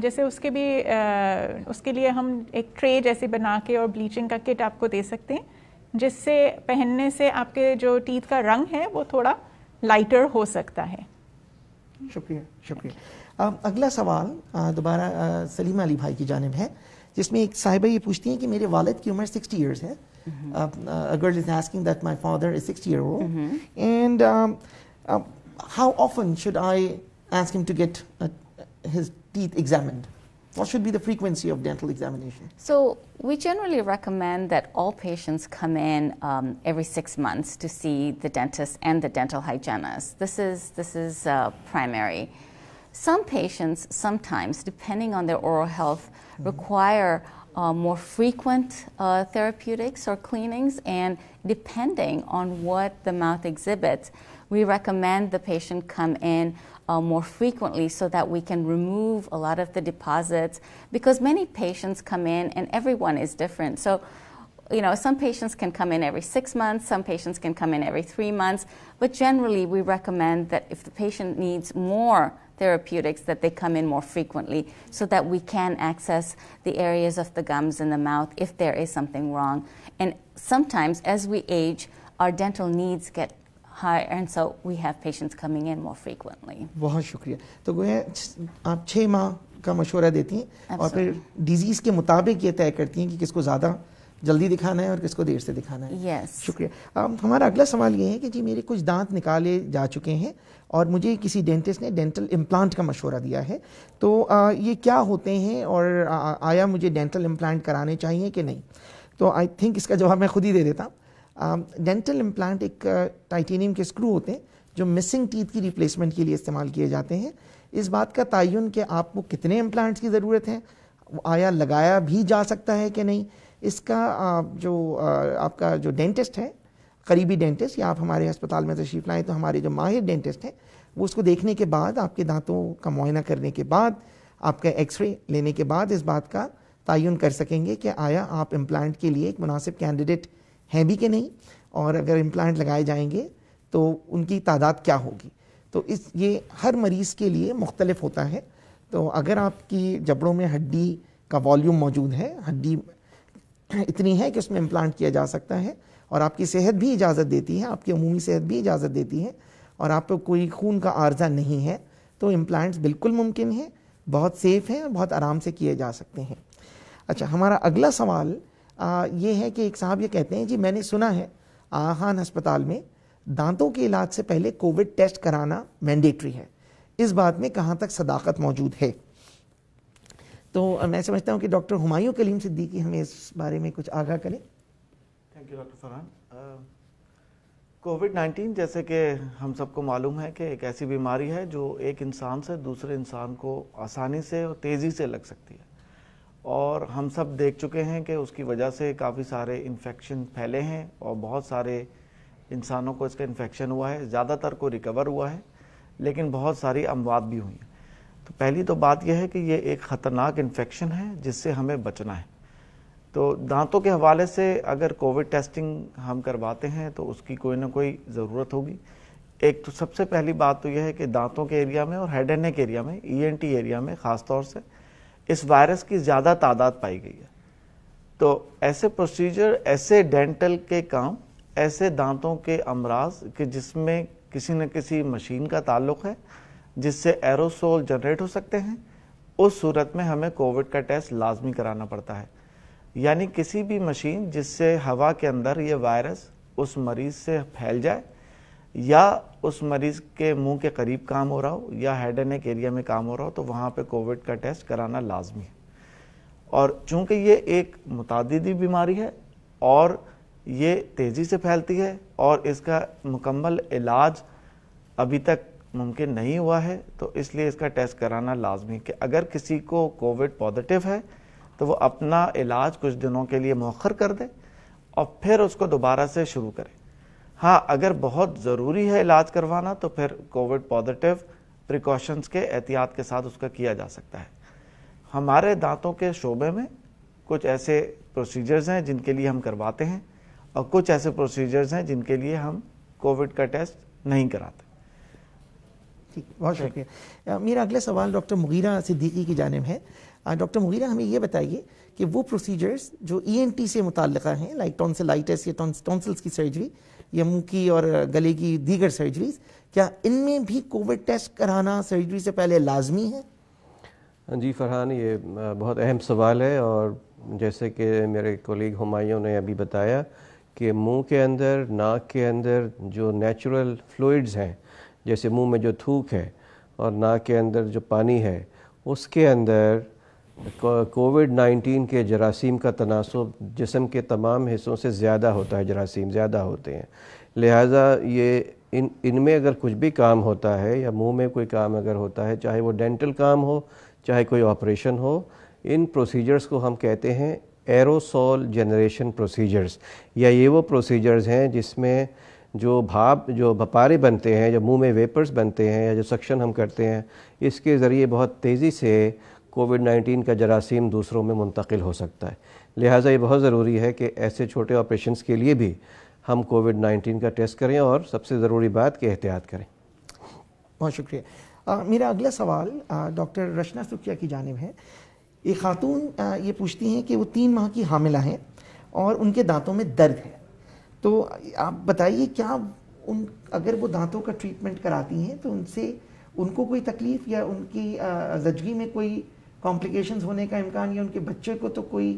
Speaker 4: جیسے اس کے لیے ہم ایک ٹرے جیسی بنا کے اور بلیچنگ کا کٹ آپ کو دے سکتے ہیں, جس سے پہننے سے آپ کے جو ٹیتھ کا رنگ ہے وہ تھوڑا لائٹر ہو سکتا ہے.
Speaker 1: شکریہ شکریہ. اگلا سوال دوبارہ سلیمہ علی بھائی کی جانب ہے, جس میں ایک صاحبہ یہ پوچھتی ہیں کہ میرے والد کی عمر 60 ایئرس ہے. A girl is asking that my father is 60-year-old, and how often should I ask him to get his teeth examined? What should be the frequency of dental examination?
Speaker 3: So we generally recommend that all patients come in every 6 months to see the dentist and the dental hygienist. This is primary. Some patients sometimes, depending on their oral health, require more frequent therapeutics or cleanings, and depending on what the mouth exhibits, we recommend the patient come in more frequently so that we can remove a lot of the deposits, because many patients come in and everyone is different. So, some patients can come in every 6 months, some patients can come in every 3 months, but generally we recommend that if the patient needs more therapeutics, that they come in more frequently so that we can access the areas of the gums in the mouth if there is something wrong. And sometimes as we age, our dental needs get higher, and so we have patients coming in more frequently.
Speaker 1: بہت شکریہ. تو گویا آپ 6 ماہ کا مشورہ دیتی ہیں اور پھر ڈیزیز کے مطابق یہ طے کرتی ہیں کہ کس کو زیادہ جلدی دکھانا ہے اور کس کو دیر سے دکھانا ہے.
Speaker 3: Yes.
Speaker 1: شکریہ. ہمارا اگلا سوال یہ ہے کہ جی میرے کچھ دانت نکالے جا چکے ہیں اور مجھے کسی ڈینٹسٹ نے ڈینٹل امپلانٹ کا مشورہ دیا ہے, تو یہ کیا ہوتے ہیں اور آیا مجھے ڈینٹل امپلانٹ کرانے چاہیے کہ نہیں؟ تو آئی تھنک اس کا جواب میں خود ہی دے دیتا ہوں. ڈینٹل امپلانٹ ایک ٹائٹینیم کے اسکرو ہوتے ہیں جو مسنگ ٹیتھ کی ریپلیسمنٹ کے لیے استعمال کیے جاتے ہیں. اس بات کا تعین کہ آپ کو کتنے امپلانٹس کی ضرورت ہے, آیا لگایا بھی جا سکتا ہے کہ نہیں, اس کا جو آپ کا جو ڈینٹسٹ ہے, قریبی ڈینٹسٹ, یا آپ ہمارے ہسپتال میں تشریف لائیں تو ہمارے جو ماہر ڈینٹسٹ ہیں وہ اس کو دیکھنے کے بعد, آپ کے دانتوں کا معائنہ کرنے کے بعد, آپ کا ایکس رے لینے کے بعد اس بات کا تعین کر سکیں گے کہ آیا آپ امپلانٹ کے لیے ایک مناسب کینڈیڈیٹ ہیں بھی کہ نہیں, اور اگر امپلانٹ لگائے جائیں گے تو ان کی تعداد کیا ہوگی. تو یہ ہر مریض کے لیے مختلف ہوتا ہے. تو اگر آپ کی جبڑوں میں ہڈی کا والیوم موجود ہے, ہڈی اتنی ہے کہ اس میں امپلانٹ کیا جا سکتا ہے, اور آپ کی صحت بھی اجازت دیتی ہے, آپ کی عمومی صحت بھی اجازت دیتی ہے, اور آپ کو کوئی خون کا عارضہ نہیں ہے, تو امپلانٹس بالکل ممکن ہیں, بہت سیف ہیں اور بہت آرام سے کیے جا سکتے ہیں. اچھا, ہمارا اگلا سوال یہ ہے کہ ایک صاحب یہ کہتے ہیں جی میں نے سنا ہے آغا خان ہسپتال میں دانتوں کے علاج سے پہلے کووڈ ٹیسٹ کرانا مینڈیٹری ہے, اس بات میں کہاں تک صداقت موجود ہے؟ تو میں سمجھتا ہوں کہ ڈاکٹر ہمایوں کلیم صدیقی ہمیں اس بارے میں کچھ آگاہ کریں.
Speaker 5: Thank you doctor Farhan. COVID-19 جیسے کہ ہم سب کو معلوم ہے کہ ایک ایسی بیماری ہے جو ایک انسان سے دوسرے انسان کو آسانی سے اور تیزی سے لگ سکتی ہے, اور ہم سب دیکھ چکے ہیں کہ اس کی وجہ سے کافی سارے انفیکشن پھیلے ہیں اور بہت سارے انسانوں کو اس کا انفیکشن ہوا ہے, زیادہ تر کو ریکور ہوا ہے, لیکن بہت ساری اموات بھی ہوئی ہیں. تو پہلی تو بات یہ ہے کہ یہ ایک خطرناک انفیکشن ہے جس سے ہمیں بچنا ہے. تو دانتوں کے حوالے سے اگر کووڈ ٹیسٹنگ ہم کرواتے ہیں تو اس کی کوئی نہ کوئی ضرورت ہوگی. ایک تو سب سے پہلی بات تو یہ ہے کہ دانتوں کے ایریا میں اور ہیڈ اینڈ نیک ایریا میں, ENT ایریا میں خاص طور سے اس وائرس کی زیادہ تعداد پائی گئی ہے. تو ایسے پروسیجر, ایسے ڈینٹل کے کام, ایسے دانتوں کے امراض کہ جس میں کسی نہ کسی مشین کا تعلق ہے جس سے ایروسول جنریٹ ہو سکتے ہیں, اس صورت میں ہمیں کووڈ کا ٹیسٹ لازمی کرانا پڑتا ہے. یعنی کسی بھی مشین جس سے ہوا کے اندر یہ وائرس اس مریض سے پھیل جائے, یا اس مریض کے منہ کے قریب کام ہو رہا ہو, یا ہیڈ اینڈ نیک ایریا میں کام ہو رہا ہو, تو وہاں پہ کووڈ کا ٹیسٹ کرانا لازمی ہے. اور چونکہ یہ ایک متعددی بیماری ہے اور یہ تیزی سے پھیلتی ہے اور اس کا مکمل علاج ابھی تک ممکن نہیں ہوا ہے, تو اس لیے اس کا ٹیسٹ کرانا لازمی ہے کہ اگر کسی کو کووڈ پازیٹیو ہے تو وہ اپنا علاج کچھ دنوں کے لیے مؤخر کر دے اور پھر اس کو دوبارہ سے شروع کرے. ہاں, اگر بہت ضروری ہے علاج کروانا تو پھر کووڈ پازیٹیو پریکاشنز کے احتیاط کے ساتھ اس کا کیا جا سکتا ہے. ہمارے دانتوں کے شعبے میں کچھ ایسے پروسیجرز ہیں جن کے لیے ہم کرواتے ہیں, اور کچھ ایسے پروسیجرز ہیں جن کے لیے ہم کووڈ کا ٹیسٹ نہیں کراتے.
Speaker 1: ٹھیک, بہت شکریہ. میرا اگلا سوال ڈاکٹر مغیرہ صدیقی کی جانب ہے. ڈاکٹر مغیرہ, ہمیں یہ بتائیے کہ وہ پروسیجرز جو ENT سے متعلقہ ہیں, لائک ٹونسلائٹس یا ٹونسلز کی سرجری یا منہ کی اور گلے کی دیگر سرجریز, کیا ان میں بھی کووڈ ٹیسٹ کرانا سرجری سے پہلے لازمی ہے؟
Speaker 2: جی فرحان, یہ بہت اہم سوال ہے, اور جیسے کہ میرے کولیگ ہمایوں نے ابھی بتایا کہ منہ کے اندر, ناک کے اندر جو نیچرل فلوئڈز ہیں, جیسے منہ میں جو تھوک ہے اور ناک کے اندر جو پانی ہے, اس کے اندر کووڈ-19 کے جراثیم کا تناسب جسم کے تمام حصوں سے زیادہ ہوتا ہے, جراثیم زیادہ ہوتے ہیں. لہٰذا یہ ان میں اگر کچھ بھی کام ہوتا ہے یا منہ میں کوئی کام اگر ہوتا ہے, چاہے وہ ڈینٹل کام ہو, چاہے کوئی آپریشن ہو, ان پروسیجرز کو ہم کہتے ہیں ایروسول جنریشن پروسیجرز, یا یہ وہ پروسیجرز ہیں جس میں جو جو بھپارے بنتے ہیں, جو منہ میں ویپرز بنتے ہیں, یا جو سکشن ہم کرتے ہیں, اس کے ذریعے بہت تیزی سے کووڈ-19 کا جراثیم دوسروں میں منتقل ہو سکتا ہے. لہٰذا یہ بہت ضروری ہے کہ ایسے چھوٹے آپریشنز کے لیے بھی ہم کووڈ-19 کا ٹیسٹ کریں, اور سب سے ضروری بات کہ احتیاط کریں.
Speaker 1: بہت شکریہ. میرا اگلا سوال ڈاکٹر رشنا سکیا کی جانب ہے. ایک خاتون یہ پوچھتی ہیں کہ وہ 3 ماہ کی حاملہ ہیں اور ان کے دانتوں میں درد ہے, تو آپ بتائیے کیا اگر وہ دانتوں کا ٹریٹمنٹ کراتی ہیں تو ان کو کوئی تکلیف یا ان کی زچگی میں کوئی کمپلیکیشنز ہونے کا امکان, یا ان کے بچے کو تو کوئی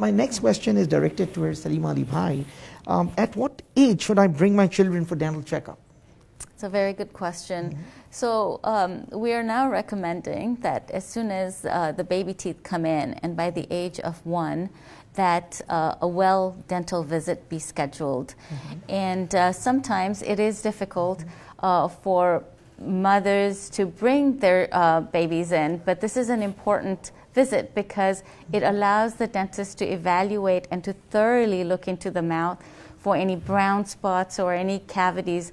Speaker 1: My next question is directed towards Salim Ali Bhai. At what age should I bring my children for dental checkup?
Speaker 3: It's a very good question. So we are now recommending that as soon as the baby teeth come in and by the age of 1, that a well dental visit be scheduled. And sometimes it is difficult for mothers to bring their babies in, but this is an important visit because it allows the dentist to evaluate and to thoroughly look into the mouth for any brown spots or any cavities.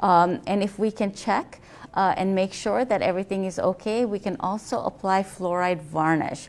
Speaker 3: And if we can check and make sure that everything is okay, we can also apply fluoride varnish.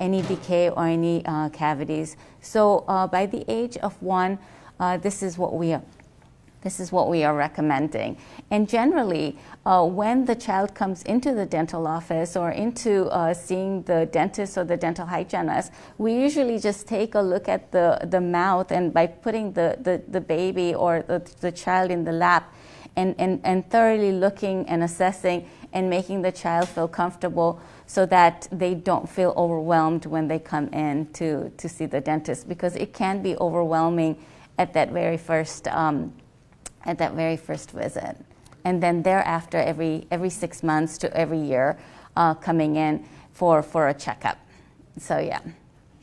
Speaker 3: any decay or any cavities. So by the age of 1, this is what we are recommending. And generally, when the child comes into the dental office or into seeing the dentist or the dental hygienist, we usually just take a look at the mouth, and by putting the baby or the child in the lap and thoroughly looking and assessing and making the child feel comfortable so that they don't feel overwhelmed when they come in to see the dentist, because it can be overwhelming at that very first visit, and then thereafter every 6 months to every year coming in for a checkup. So yeah.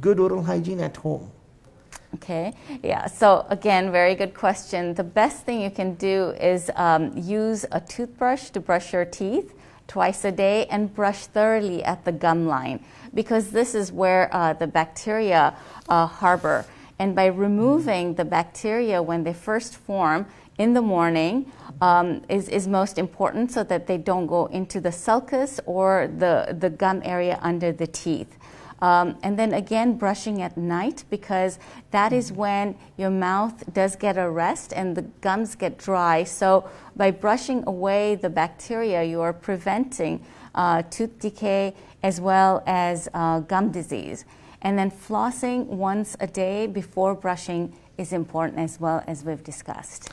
Speaker 1: good oral hygiene at home?
Speaker 3: Okay, yeah, so again, very good question. The best thing you can do is use a toothbrush to brush your teeth twice a day and brush thoroughly at the gum line, because this is where the bacteria harbor. And by removing the bacteria when they first form in the morning is most important, so that they don't go into the sulcus or the gum area under the teeth. And then again, brushing at night, because that is when your mouth does get a rest and the gums get dry. So by brushing away the bacteria, you are preventing tooth decay as well as gum disease. And then flossing once a day before brushing is important as well, as we've discussed.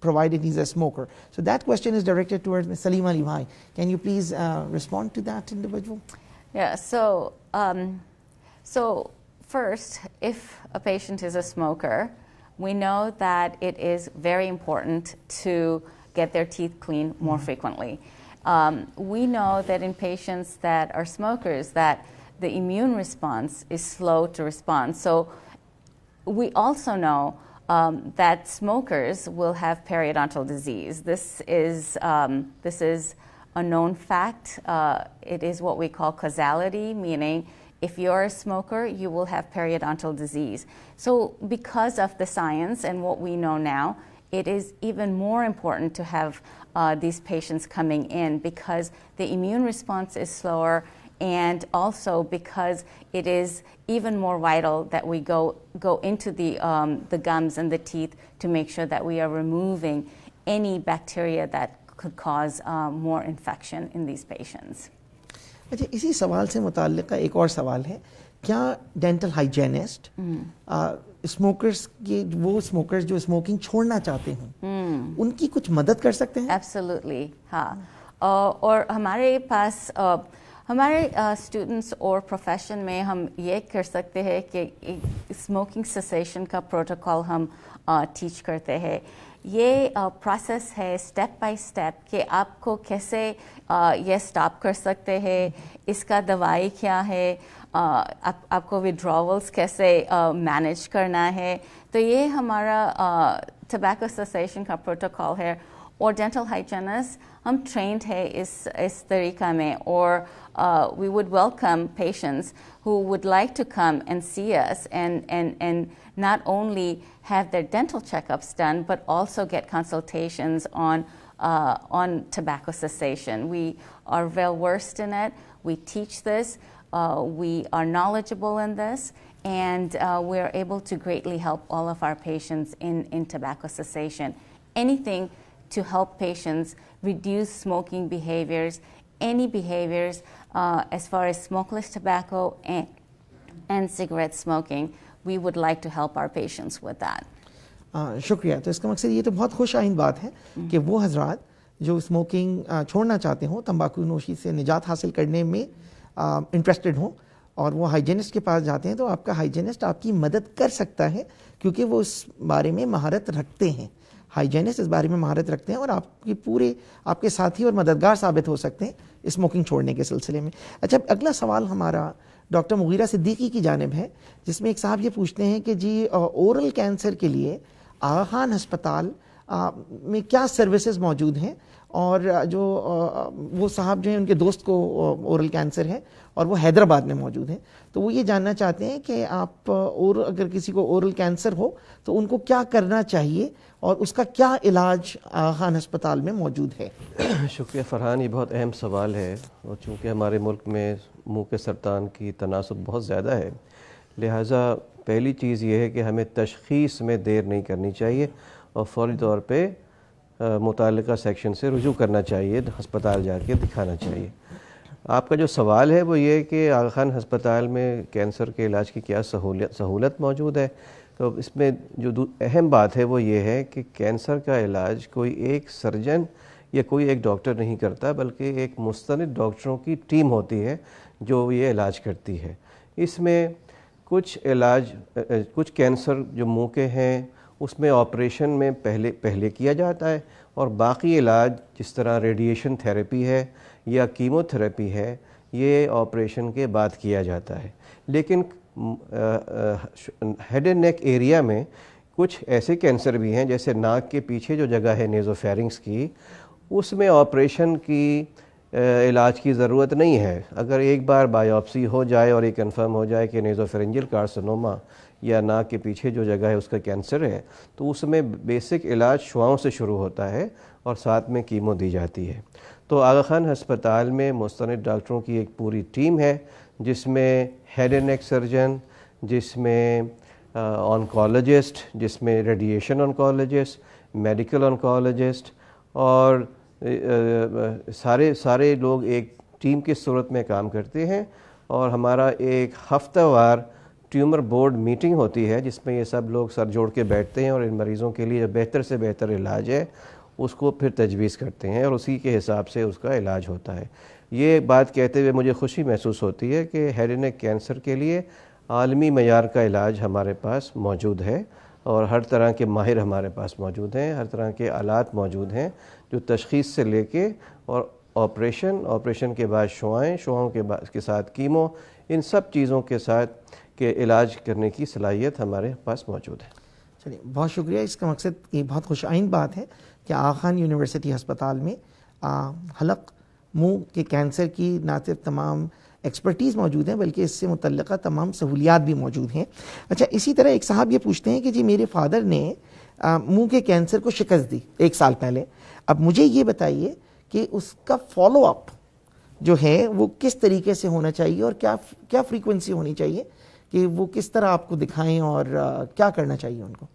Speaker 1: provided he's a smoker? So that question is directed towards Ms. Salima Ali Bhai. Can you please respond to that individual?
Speaker 3: Yeah, so first, if a patient is a smoker, we know that it is very important to get their teeth clean more frequently. We know that in patients that are smokers that the immune response is slow to respond. So we also know that smokers will have periodontal disease. This is a known fact. It is what we call causality, meaning if you're a smoker, you will have periodontal disease. So because of the science and what we know now, it is even more important to have these patients coming in because the immune response is slower and also because it is even more vital that we go into the gums and the teeth to make sure that we are removing any bacteria that could cause more infection in these patients.
Speaker 1: اچھا اسی سوال سے متعلقہ ایک اور سوال ہے, کیا ڈینٹل ہائیجینسٹ اسموکرس کے وہ اسموکرز جو اسموکنگ چھوڑنا چاہتے ہیں ان کی کچھ مدد کر سکتے ہیں؟
Speaker 3: ایبسولوٹلی ہاں. اور ہمارے پاس ہمارے اسٹوڈنٹس اور پروفیشن میں ہم یہ کر سکتے ہیں کہ اسموکنگ سیسیشن کا پروٹوکول ہم ٹیچ کرتے ہیں. یہ پروسیس ہے اسٹیپ بائی اسٹیپ کہ آپ کو کیسے یہ اسٹاپ کر سکتے ہیں, اس کا دوائی کیا ہے, آپ کو ودراولس کیسے مینیج کرنا ہے. تو یہ ہمارا ٹبیکو سیسیشن کا پروٹوکول ہے. اور ڈینٹل ہائیجینسٹ ہم ٹرینڈ ہے اس طریقہ میں, اور we would welcome patients who would like to come and see us and not only have their dental checkups done but also get consultations on tobacco cessation. We are well versed in it. We teach this. We are knowledgeable in this, and we are able to greatly help all of our patients in tobacco cessation. Anything to help patients reduce smoking behaviors, any behaviors as far as smokeless tobacco and cigarette smoking, we would like to help our patients with that.
Speaker 1: شکریہ. تو اس کا مقصد یہ تو بہت خوش آئند بات ہے کہ وہ حضرات جو اسموکنگ چھوڑنا چاہتے ہوں, تمباکو نوشی سے نجات حاصل کرنے میں انٹرسٹڈ ہوں, اور وہ ہائیجینسٹ کے پاس جاتے ہیں تو آپ کا ہائیجینسٹ آپ کی مدد کر سکتا ہے کیونکہ وہ اس بارے میں مہارت رکھتے ہیں. ہائیجینسٹ اس بارے میں مہارت رکھتے ہیں اور آپ کے ساتھی اور مددگار ثابت ہو سکتے ہیں اسموکنگ چھوڑنے کے سلسلے میں. اچھا اگلا سوال ہمارا ڈاکٹر مغیرہ صدیقی کی جانب ہے, جس میں ایک صاحب یہ پوچھتے ہیں کہ جی اورل کینسر کے لیے آغا خان ہسپتال میں کیا سروسز موجود ہیں, اور جو وہ صاحب جو ہیں ان کے دوست کو اورل کینسر ہے اور وہ حیدرآباد میں موجود ہیں, تو وہ یہ جاننا چاہتے ہیں کہ آپ اور اگر کسی کو اورل کینسر ہو تو ان کو کیا کرنا چاہیے اور اس کا کیا علاج آغا خان ہسپتال میں موجود ہے؟
Speaker 2: شکریہ فرحان, یہ بہت اہم سوال ہے, اور چونکہ ہمارے ملک میں منہ کے سرطان کی تناسب بہت زیادہ ہے, لہٰذا پہلی چیز یہ ہے کہ ہمیں تشخیص میں دیر نہیں کرنی چاہیے اور فوری طور پہ متعلقہ سیکشن سے رجوع کرنا چاہیے, ہسپتال جا کے دکھانا چاہیے. آپ کا جو سوال ہے وہ یہ کہ آغا خان ہسپتال میں کینسر کے علاج کی کیا سہولت موجود ہے. تو اس میں جو اہم بات ہے وہ یہ ہے کہ کینسر کا علاج کوئی ایک سرجن یا کوئی ایک ڈاکٹر نہیں کرتا, بلکہ ایک مستند ڈاکٹروں کی ٹیم ہوتی ہے جو یہ علاج کرتی ہے. اس میں کچھ کینسر جو منہ کے ہیں اس میں آپریشن میں پہلے کیا جاتا ہے, اور باقی علاج جس طرح ریڈیشن تھیراپی ہے یا کیمو تھراپی ہے یہ آپریشن کے بعد کیا جاتا ہے. لیکن ہیڈ اینڈ نیک ایریا میں کچھ ایسے کینسر بھی ہیں, جیسے ناک کے پیچھے جو جگہ ہے نیزوفیرنگس کی, اس میں آپریشن کی علاج کی ضرورت نہیں ہے. اگر ایک بار بایوپسی ہو جائے اور یہ کنفرم ہو جائے کہ نیزوفیرنجل کارسینوما یا ناک کے پیچھے جو جگہ ہے اس کا کینسر ہے, تو اس میں بیسک علاج شعاؤں سے شروع ہوتا ہے اور ساتھ میں کیمو دی جاتی ہے. تو آغا خان ہسپتال میں مستند ڈاکٹروں کی ایک پوری ٹیم ہے, جس میں ہیڈ اینڈ نیک سرجن, جس میں آنکالوجسٹ, جس میں ریڈیشن آنکالوجسٹ, میڈیکل آنکالوجسٹ, اور سارے لوگ ایک ٹیم کی صورت میں کام کرتے ہیں. اور ہمارا ایک ہفتہ وار ٹیومر بورڈ میٹنگ ہوتی ہے جس میں یہ سب لوگ سر جوڑ کے بیٹھتے ہیں اور ان مریضوں کے لیے جو بہتر سے بہتر علاج ہے اس کو پھر تجویز کرتے ہیں اور اسی کے حساب سے اس کا علاج ہوتا ہے. یہ بات کہتے ہوئے مجھے خوشی محسوس ہوتی ہے کہ ہیڈ اینڈ نیک کینسر کے لیے عالمی معیار کا علاج ہمارے پاس موجود ہے اور ہر طرح کے ماہر ہمارے پاس موجود ہیں, ہر طرح کے آلات موجود ہیں جو تشخیص سے لے کے اور آپریشن کے بعد شعاؤں کے ساتھ کیمو, ان سب چیزوں کے ساتھ کے علاج کرنے کی صلاحیت ہمارے پاس موجود ہے.
Speaker 1: چلیے بہت شکریہ. اس کا مقصد یہ بہت خوش آئند بات ہے کہ آغا خان یونیورسٹی ہسپتال میں حلق منہ کے کینسر کی نہ صرف تمام ایکسپرٹیز موجود ہیں بلکہ اس سے متعلقہ تمام سہولیات بھی موجود ہیں. اچھا اسی طرح ایک صاحب یہ پوچھتے ہیں کہ جی میرے فادر نے منہ کے کینسر کو شکست دی 1 سال پہلے, اب مجھے یہ بتائیے کہ اس کا فالو اپ جو ہے وہ کس طریقے سے ہونا چاہیے اور کیا فریکوینسی ہونی چاہیے کہ وہ کس طرح آپ کو دکھائیں اور کیا کرنا چاہیے ان کو؟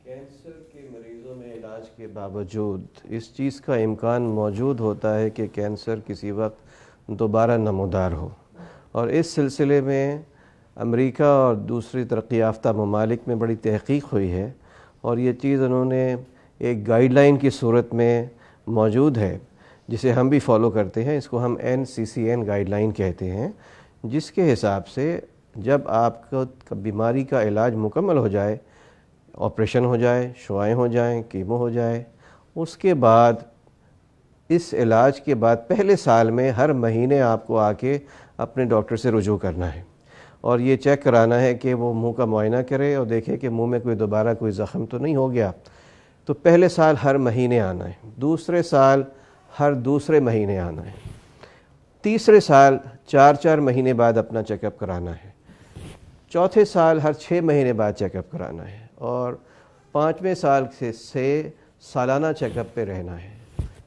Speaker 2: کینسر کے مریضوں میں علاج کے باوجود اس چیز کا امکان موجود ہوتا ہے کہ کینسر کسی وقت دوبارہ نمودار ہو، اور اس سلسلے میں امریکہ اور دوسری ترقی یافتہ ممالک میں بڑی تحقیق ہوئی ہے، اور یہ چیز انہوں نے ایک گائیڈ لائن کی صورت میں موجود ہے جسے ہم بھی فالو کرتے ہیں. اس کو ہم NCCN گائیڈ لائن کہتے ہیں، جس کے حساب سے جب آپ کو بیماری کا علاج مکمل ہو جائے، آپریشن ہو جائے، شعائیں ہو جائیں، کیمو ہو جائے، اس کے بعد اس علاج کے بعد پہلے سال میں ہر مہینے آپ کو آ کے اپنے ڈاکٹر سے رجوع کرنا ہے، اور یہ چیک کرانا ہے کہ وہ منہ کا معائنہ کرے اور دیکھے کہ منہ میں دوبارہ کوئی زخم تو نہیں ہو گیا. تو پہلے سال ہر مہینے آنا ہے، دوسرے سال ہر دوسرے مہینے آنا ہے، تیسرے سال 4 مہینے بعد اپنا چیک اپ کرانا ہے، چوتھے سال ہر 6 مہینے بعد چیک اپ کرانا ہے، اور 5ویں سال سے سالانہ چیک اپ پہ رہنا ہے.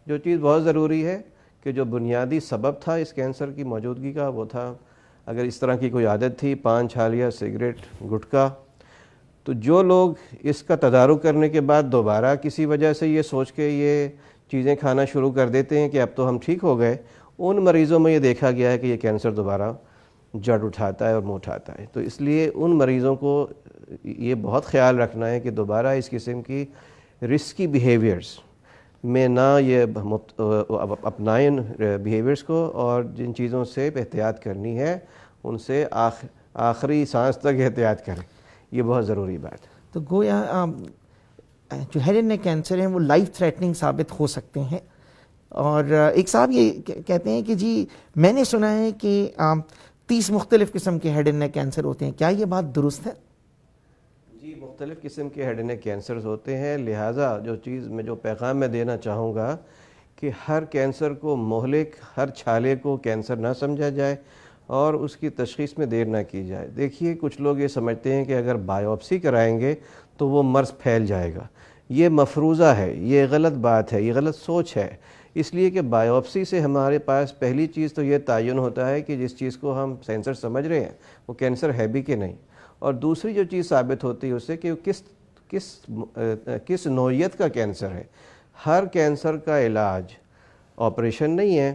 Speaker 2: جو چیز بہت ضروری ہے کہ جو بنیادی سبب تھا اس کینسر کی موجودگی کا، وہ تھا اگر اس طرح کی کوئی عادت تھی، پان چھالیا، سگریٹ، گٹکا، تو جو لوگ اس کا تدارک کرنے کے بعد دوبارہ کسی وجہ سے یہ سوچ کے یہ چیزیں کھانا شروع کر دیتے ہیں کہ اب تو ہم ٹھیک ہو گئے، ان مریضوں میں یہ دیکھا گیا ہے کہ یہ کینسر دوبارہ جڑ اٹھاتا ہے اور منہ اٹھاتا ہے. تو اس لیے ان مریضوں کو یہ بہت خیال رکھنا ہے کہ دوبارہ اس قسم کی رسکی بیہیویئرز میں نہ یہ اپنائیں بیہیویئرز کو، اور جن چیزوں سے احتیاط کرنی ہے ان سے آخری سانس تک احتیاط کریں. یہ بہت ضروری بات ہے.
Speaker 1: تو گویا جو ہیڈ اینڈ نیک کینسر ہیں وہ لائف تھریٹننگ ثابت ہو سکتے ہیں، اور ایک صاحب یہ کہتے ہیں کہ جی میں نے سنا ہے کہ 30 مختلف قسم کے ہیڈ اینڈ نیک کینسر ہوتے ہیں، کیا یہ بات درست ہے؟
Speaker 2: جی، مختلف قسم کے ہیڈ اینڈ نیک کینسرز ہوتے ہیں، لہٰذا جو پیغام میں دینا چاہوں گا کہ ہر کینسر کو مہلک، ہر چھالے کو کینسر نہ سمجھا جائے اور اس کی تشخیص میں دیر نہ کی جائے. دیکھیے کچھ لوگ یہ سمجھتے ہیں کہ اگر بائیوپسی کرائیں گے تو وہ مرض پھیل جائے گا. یہ مفروضہ ہے، یہ غلط بات ہے، یہ غلط سوچ ہے. اس لیے کہ بائیوپسی سے ہمارے پاس پہلی چیز تو یہ تعین ہوتا ہے کہ جس چیز کو ہم کینسر سمجھ رہے ہیں وہ کینسر ہے بھی کہ نہیں، اور دوسری جو چیز ثابت ہوتی ہے اس سے کہ کس نوعیت کا کینسر ہے. ہر کینسر کا علاج آپریشن نہیں ہے.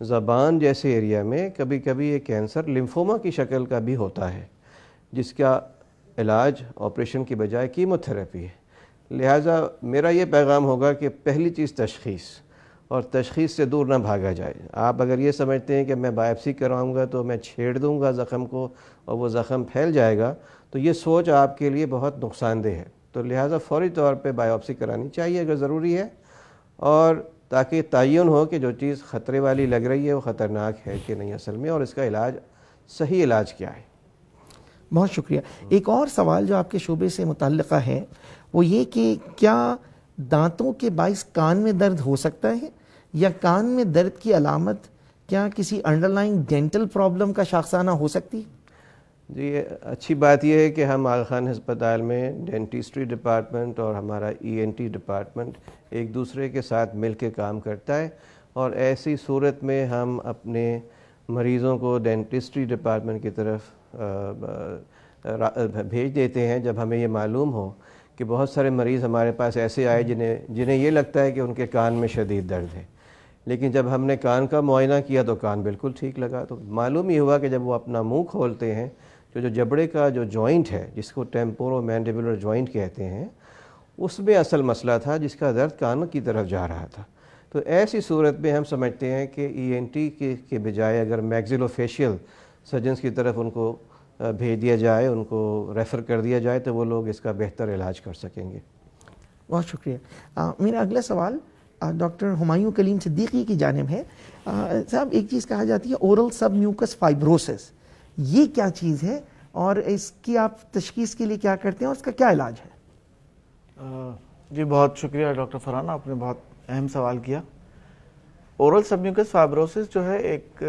Speaker 2: زبان جیسے ایریا میں کبھی کبھی یہ کینسر لمفوما کی شکل کا بھی ہوتا ہے، جس کا علاج آپریشن کی بجائے کیمو تھراپی ہے. لہٰذا میرا یہ پیغام ہوگا کہ پہلی چیز تشخیص، اور تشخیص سے دور نہ بھاگا جائے. آپ اگر یہ سمجھتے ہیں کہ میں بائیپسی کراؤں گا تو میں چھیڑ دوں گا زخم کو اور وہ زخم پھیل جائے گا، تو یہ سوچ آپ کے لیے بہت نقصان دہ ہے. تو لہٰذا فوری طور پہ بائیوپسی کرانی چاہیے اگر ضروری ہے، اور تاکہ تعین ہو کہ جو چیز خطرے والی لگ رہی ہے وہ خطرناک ہے کہ نہیں اصل میں، اور اس کا علاج صحیح علاج کیا ہے.
Speaker 1: بہت شکریہ. ایک اور سوال جو آپ کے شعبے سے متعلقہ ہے وہ یہ کہ کیا دانتوں کے باعث کان میں درد ہو سکتا ہے، یا کان میں درد کی علامت کیا کسی انڈر لائن ڈینٹل پرابلم کا شاخسانہ ہو سکتی ہے؟
Speaker 2: جی، اچھی بات یہ ہے کہ ہم آغا خان ہسپتال میں ڈینٹسٹری ڈپارٹمنٹ اور ہمارا ENT ڈپارٹمنٹ ایک دوسرے کے ساتھ مل کے کام کرتا ہے، اور ایسی صورت میں ہم اپنے مریضوں کو ڈینٹسٹری ڈپارٹمنٹ کی طرف بھیج دیتے ہیں جب ہمیں یہ معلوم ہو کہ بہت سارے مریض ہمارے پاس ایسے آئے جنہیں یہ لگتا ہے کہ ان کے کان میں شدید درد ہے، لیکن جب ہم نے کان کا معائنہ کیا تو کان بالکل ٹھیک لگا. تو معلوم یہ ہوا کہ جب وہ اپنا منہ کھولتے ہیں جو جبڑے کا جو جوائنٹ ہے جس کو ٹیمپورو مینڈیبولر جوائنٹ کہتے ہیں، اس میں اصل مسئلہ تھا جس کا درد کان کی طرف جا رہا تھا. تو ایسی صورت میں ہم سمجھتے ہیں کہ ENT کے بجائے اگر میگزیلوفیشیل سرجنز کی طرف ان کو بھیج دیا جائے، ان کو ریفر کر دیا جائے، تو وہ لوگ اس کا بہتر علاج کر سکیں گے.
Speaker 1: بہت شکریہ. میرا اگلا سوال ڈاکٹر ہمایوں کلیم صدیقی کی جانب ہے. صاحب، ایک چیز کہا جاتی ہے اورل سب میوکس فائبروسس، یہ کیا چیز ہے اور اس کی آپ تشخیص کے لیے کیا کرتے ہیں اور اس کا کیا علاج ہے؟
Speaker 5: جی بہت شکریہ ڈاکٹر فرحان، آپ نے بہت اہم سوال کیا. اورل سب میوکس فائبروسس جو ہے ایک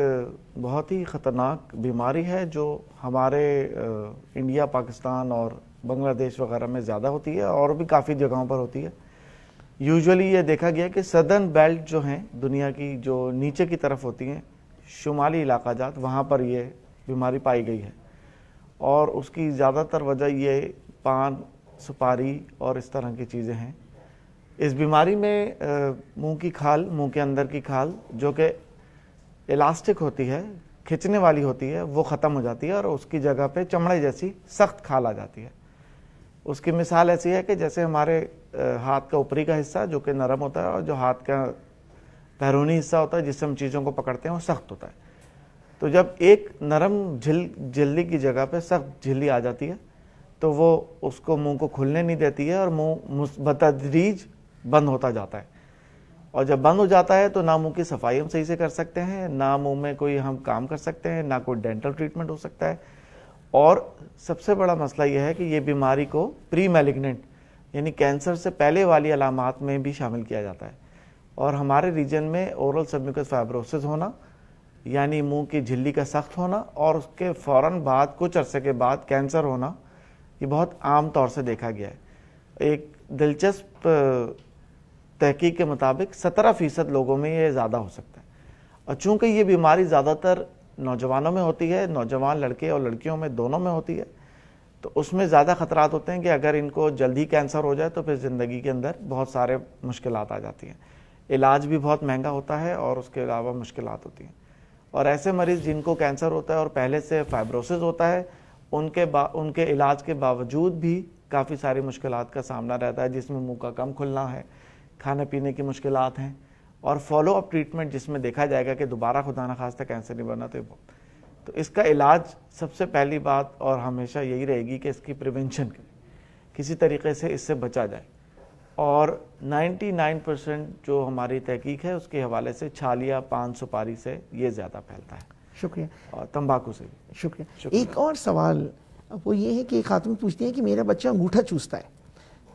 Speaker 5: بہت ہی خطرناک بیماری ہے جو ہمارے انڈیا، پاکستان اور بنگلہ دیش وغیرہ میں زیادہ ہوتی ہے، اور بھی کافی جگہوں پر ہوتی ہے. یوزولی یہ دیکھا گیا کہ سدرن بیلٹ جو ہیں دنیا کی، جو نیچے کی طرف ہوتی ہیں، شمالی علاقہ جات وہاں پر یہ بیماری پائی گئی ہے، اور اس کی زیادہ تر وجہ یہ پان، سپاری اور اس طرح کی چیزیں ہیں۔ اس بیماری میں منہ کی کھال، منہ کے اندر کی کھال جو کہ الاسٹک ہوتی ہے، کھچنے والی ہوتی ہے، وہ ختم ہو جاتی ہے اور اس کی جگہ پہ چمڑے جیسی سخت کھال آ جاتی ہے۔ اس کی مثال ایسی ہے کہ جیسے ہمارے ہاتھ کا اوپری کا حصہ جو کہ نرم ہوتا ہے اور جو ہاتھ کا بیرونی حصہ ہوتا ہے جس سے ہم چیزوں کو پکڑتے ہیں وہ سخت ہوتا ہے۔ تو جب ایک نرم جھلی کی جگہ پہ سخت جھلی آ جاتی ہے تو وہ اس کو منہ کو کھلنے نہیں دیتی ہے اور منہ بتدریج بند ہوتا جاتا ہے، اور جب بند ہو جاتا ہے تو نہ منہ کی صفائی ہم صحیح سے کر سکتے ہیں، نہ منہ میں کوئی ہم کام کر سکتے ہیں، نہ کوئی ڈینٹل ٹریٹمنٹ ہو سکتا ہے، اور سب سے بڑا مسئلہ یہ ہے کہ یہ بیماری کو پری میلیگننٹ یعنی کینسر سے پہلے والی علامات میں بھی شامل کیا جاتا ہے۔ اور ہمارے ریجن میں اورل سبمیوکس فائبروسس ہونا یعنی منہ کی جھلی کا سخت ہونا اور اس کے فوراً بعد کچھ عرصے کے بعد کینسر ہونا یہ بہت عام طور سے دیکھا گیا ہے۔ ایک دلچسپ تحقیق کے مطابق 17% لوگوں میں یہ زیادہ ہو سکتا ہے، اور چونکہ یہ بیماری زیادہ تر نوجوانوں میں ہوتی ہے، نوجوان لڑکے اور لڑکیوں میں دونوں میں ہوتی ہے، تو اس میں زیادہ خطرات ہوتے ہیں کہ اگر ان کو جلدی کینسر ہو جائے تو پھر زندگی کے اندر بہت سارے مشکلات آ جاتی ہیں، علاج بھی بہت مہنگا ہوتا ہے اور اس کے علاوہ مشکلات ہوتی ہیں۔ اور ایسے مریض جن کو کینسر ہوتا ہے اور پہلے سے فائبروسس ہوتا ہے ان کے علاج کے باوجود بھی کافی ساری مشکلات کا سامنا رہتا ہے، جس میں منہ کا کم کھلنا ہے، کھانے پینے کی مشکلات ہیں، اور فالو اپ ٹریٹمنٹ جس میں دیکھا جائے گا کہ دوبارہ خدا نخواستہ کینسر نہیں بنا تو اس کا علاج سب سے پہلی بات اور ہمیشہ یہی رہے گی کہ اس کی پریونشن کریں، کسی طریقے سے اس سے بچا جائے۔ اور 99% جو ہماری تحقیق ہے اس کے حوالے سے چھال یا پان سپاری سے یہ زیادہ پھیلتا ہے،
Speaker 1: شکریہ،
Speaker 5: اور تمباکو سے بھی۔
Speaker 1: شکریہ۔ ایک اور سوال وہ یہ ہے کہ خاتون پوچھتی ہیں کہ میرا بچہ انگوٹھا چوستا ہے،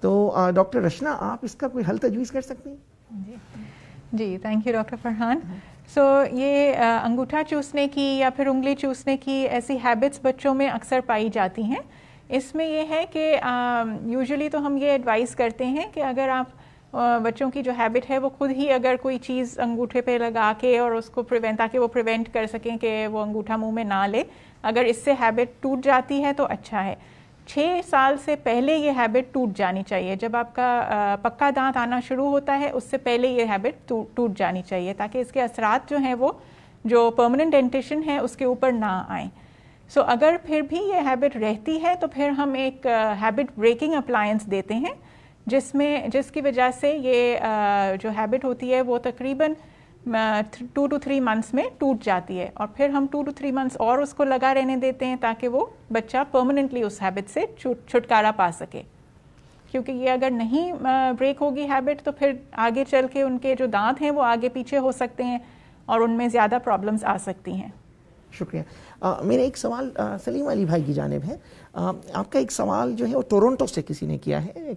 Speaker 1: تو ڈاکٹر رشنا آپ اس کا کوئی حل تجویز کر سکتی ہیں؟
Speaker 4: جی تھینک یو ڈاکٹر فرحان۔ سو یہ انگوٹھا چوسنے کی یا پھر انگلی چوسنے کی ایسی ہیبٹس بچوں میں اکثر پائی جاتی ہیں۔ اس میں یہ ہے کہ یوزلی تو ہم یہ ایڈوائز کرتے ہیں کہ اگر آپ بچوں کی جو ہیبٹ ہے وہ خود ہی اگر کوئی چیز انگوٹھے پہ لگا کے اور اس کو تاکہ وہ پریونٹ کر سکیں کہ وہ انگوٹھا منہ میں نہ لے، اگر اس سے ہیبٹ ٹوٹ جاتی ہے تو اچھا ہے۔ 6 سال سے پہلے یہ ہیبٹ ٹوٹ جانی چاہیے، جب آپ کا پکا دانت آنا شروع ہوتا ہے اس سے پہلے یہ ہیبٹ ٹوٹ جانی چاہیے، تاکہ اس کے اثرات جو ہیں وہ جو پرماننٹ ڈینٹیشن ہے اس کے اوپر نہ آئیں۔ سو اگر پھر بھی یہ ہیبٹ رہتی ہے تو پھر ہم ایک ہیبٹ بریکنگ اپلائنس دیتے ہیں جس کی وجہ سے یہ جو ہیبٹ ہوتی ہے وہ تقریباً 2 to 3 months میں ٹوٹ جاتی ہے، اور پھر ہم 2 to 3 months اور اس کو لگا رہنے دیتے ہیں تاکہ وہ بچہ پرماننٹلی اس ہیبٹ سے چھٹکارا پا سکے، کیونکہ یہ اگر نہیں بریک ہوگی ہیبٹ تو پھر آگے چل کے ان کے جو دانت ہیں وہ آگے پیچھے ہو سکتے ہیں اور ان میں زیادہ پرابلمز آ سکتی ہیں۔
Speaker 1: شکریہ۔ میرا ایک سوال سلیم علی بھائی کی جانب ہے۔ آپ کا ایک سوال جو ہے وہ ٹورنٹو سے کسی نے کیا ہے،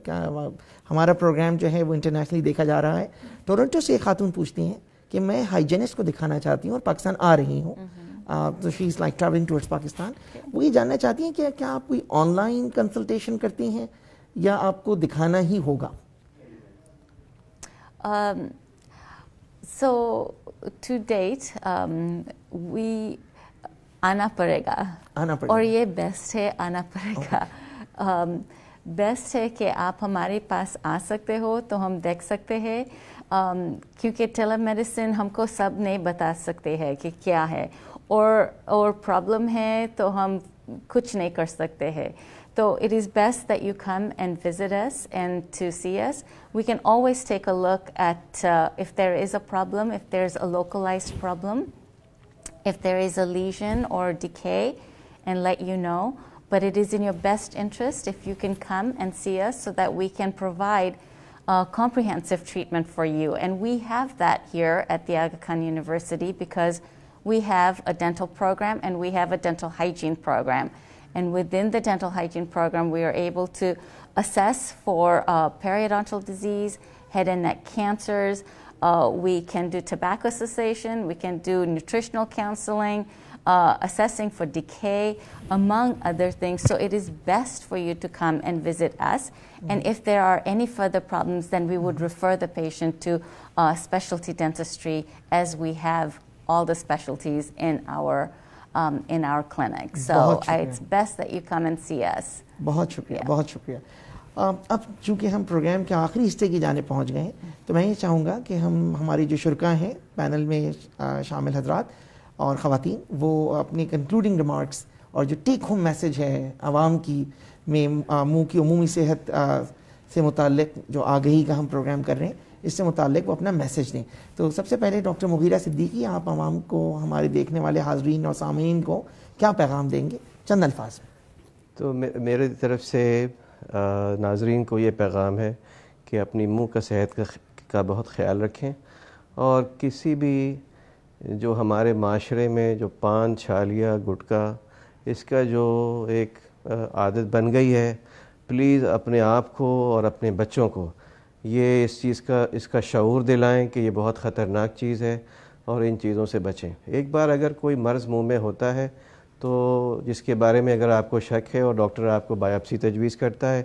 Speaker 1: ہمارا پروگرام جو ہے وہ انٹرنیشنلی دیکھا جا رہا ہے۔ ٹورنٹو سے ایک خاتون پوچھتی ہیں کہ میں ہائیجینسٹ کو دکھانا چاہتی ہوں اور پاکستان آ رہی ہوں، تو she is like travelling towards Pakistan. وہ یہ جاننا چاہتی ہیں کہ کیا آپ کوئی آن لائن کنسلٹیشن کرتی ہیں یا آپ کو دکھانا ہی ہوگا؟
Speaker 3: So to date, we آنا پڑے گا، اور یہ بیسٹ ہے، آنا پڑے گا۔ بیسٹ ہے کہ آپ ہمارے پاس آ سکتے ہو تو ہم دیکھ سکتے ہیں، کیونکہ ٹیلی میڈیسن ہم کو سب نہیں بتا سکتے ہیں کہ کیا ہے، اور پرابلم ہے تو ہم کچھ نہیں کر سکتے ہیں۔ So it is best that you come and visit us and to see us. We can always take a look at if there is a problem, if there's a localized problem, if there is a lesion or decay, and let you know. But it is in your best interest if you can come and see us so that we can provide comprehensive treatment for you. And we have that here at the Aga Khan University because we have a dental program and we have a dental hygiene program. And within the dental hygiene program, we are able to assess for periodontal disease, head and neck cancers. We can do tobacco cessation. We can do nutritional counseling, assessing for decay, among other things. So it is best for you to come and visit us. And if there are any further problems, then we would refer the patient to specialty dentistry, as we have all the specialties in our clinic. So
Speaker 1: بہت شکریہ.
Speaker 3: it's best that you come and see us.
Speaker 1: بہت شکریہ بہت شکریہ. اب چونکہ ہم programme کے آخری حصے کی جانب پہنچ گئے ہیں تو میں یہ چاہوں گا کہ ہماری جو شرکاء ہیں پینل میں شامل حضرات اور خواتین وہ اپنی کنکلوڈنگ ریمارکس اور جو ٹیک ہوم میسج ہے عوام کی میں منہ کی عمومی صحت سے متعلق جو آگہی کا ہم پروگرام کر رہے ہیں اس سے متعلق وہ اپنا میسج دیں. تو سب سے پہلے ڈاکٹر مغیرہ صدیقی آپ عوام کو ہمارے دیکھنے والے حاضرین اور سامعین کو کیا پیغام دیں گے چند الفاظ میں؟
Speaker 2: تو میرے طرف سے ناظرین کو یہ پیغام ہے کہ اپنی منہ کا صحت کا بہت خیال رکھیں اور کسی بھی جو ہمارے معاشرے میں جو پان چھالیہ گٹکا اس کا جو ایک عادت بن گئی ہے پلیز اپنے آپ کو اور اپنے بچوں کو یہ اس کا شعور دلائیں کہ یہ بہت خطرناک چیز ہے اور ان چیزوں سے بچیں. ایک بار اگر کوئی مرض منہ میں ہوتا ہے تو جس کے بارے میں اگر آپ کو شک ہے اور ڈاکٹر آپ کو بایوپسی تجویز کرتا ہے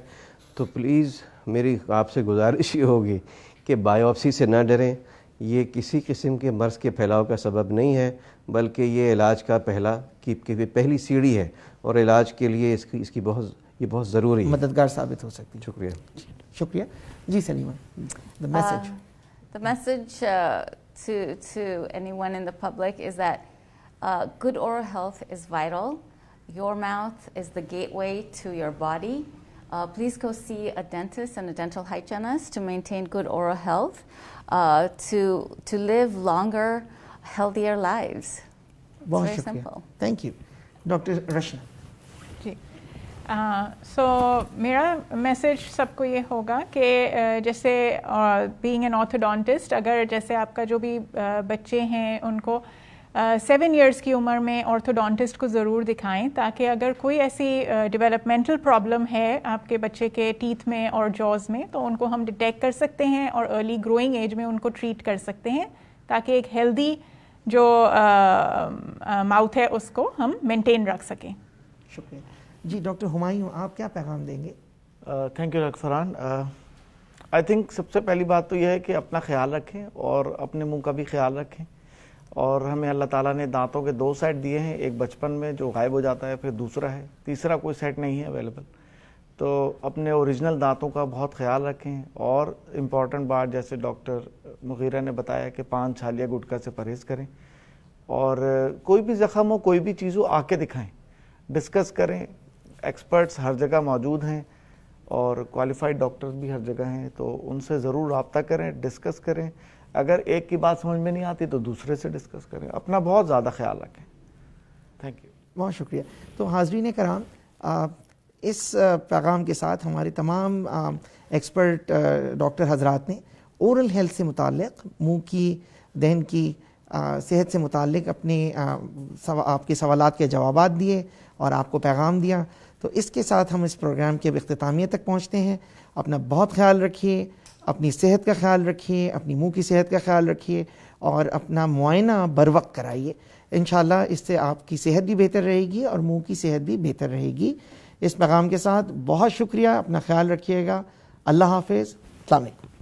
Speaker 2: تو پلیز میری آپ سے گزارش یہ ہوگی کہ بایوپسی سے نہ ڈریں. یہ کسی قسم کے مرض کے پھیلاؤ کا سبب نہیں ہے بلکہ یہ علاج کا پہلی سیڑھی ہے اور علاج کے لیے اس کی بہت ضروری ہے,
Speaker 1: مددگار ثابت ہو سکتی ہے.
Speaker 2: شکریہ.
Speaker 1: شکریہ. جی Salima, the message.
Speaker 3: The message to anyone in the public is that good oral health is vital. Your mouth is the gateway to your body. Please go see a dentist and a dental hygienist to maintain good oral health, to live longer, healthier lives. It's
Speaker 1: بہت
Speaker 3: very
Speaker 1: شکریہ.
Speaker 3: simple.
Speaker 1: Thank you. Doctor Rashna.
Speaker 4: جی so میرا message سب کو یہ ہوگا کہ جیسے being an آرتھوڈونٹسٹ اگر جیسے آپ کا جو بھی بچے ہیں ان کو 7 ایئرس کی عمر میں آرتھوڈونٹسٹ کو ضرور دکھائیں تاکہ اگر کوئی ایسی ڈیولپمنٹل پرابلم ہے آپ کے بچے کے ٹیتھ میں اور جوز میں تو ان کو ہم ڈیٹیکٹ کر سکتے ہیں اور ارلی گروئنگ ایج میں ان کو ٹریٹ کر سکتے ہیں تاکہ ایک ہیلدی جو ماؤتھ ہے اس کو ہم مینٹین رکھ سکیں.
Speaker 1: شکریہ. جی ڈاکٹر ہمایوں آپ کیا پیغام دیں گے؟
Speaker 5: Thank you doctor Farhan. I think سب سے پہلی بات تو یہ ہے کہ اپنا خیال رکھیں اور اپنے منہ کا بھی خیال رکھیں. اور ہمیں اللہ تعالیٰ نے دانتوں کے 2 سیٹ دیے ہیں, ایک بچپن میں جو غائب ہو جاتا ہے, پھر دوسرا ہے, تیسرا کوئی سیٹ نہیں ہے اویلیبل. تو اپنے اوریجنل دانتوں کا بہت خیال رکھیں. اور امپورٹنٹ بات جیسے ڈاکٹر مغیرہ نے بتایا کہ پان چھالیہ گٹکا سے پرہیز کریں اور کوئی بھی زخم ہو کوئی بھی چیز ہو آ کے دکھائیں, ڈسکس کریں. ایکسپرٹس ہر جگہ موجود ہیں اور کوالیفائڈ ڈاکٹرز بھی ہر جگہ ہیں, تو ان سے ضرور رابطہ کریں, ڈسکس کریں. اگر ایک کی بات سمجھ میں نہیں آتی تو دوسرے سے ڈسکس کریں. اپنا بہت زیادہ خیال رکھیں. Thank you.
Speaker 1: بہت شکریہ. تو حاضرین کرام, اس پیغام کے ساتھ ہمارے تمام ایکسپرٹ ڈاکٹر حضرات نے اورل ہیلتھ سے متعلق منہ کی دہن کی صحت سے متعلق اپنے آپ کے سوالات کے جوابات دیے اور آپ کو پیغام دیا. تو اس کے ساتھ ہم اس پروگرام کے اب اختتامیت تک پہنچتے ہیں. اپنا بہت خیال رکھیے, اپنی صحت کا خیال رکھیے, اپنی منہ کی صحت کا خیال رکھیے اور اپنا معائنہ بر وقت کرائیے. انشاءاللہ اس سے آپ کی صحت بھی بہتر رہے گی اور منہ کی صحت بھی بہتر رہے گی. اس پیغام کے ساتھ بہت شکریہ, اپنا خیال رکھیے گا. اللہ حافظ. السلام علیکم.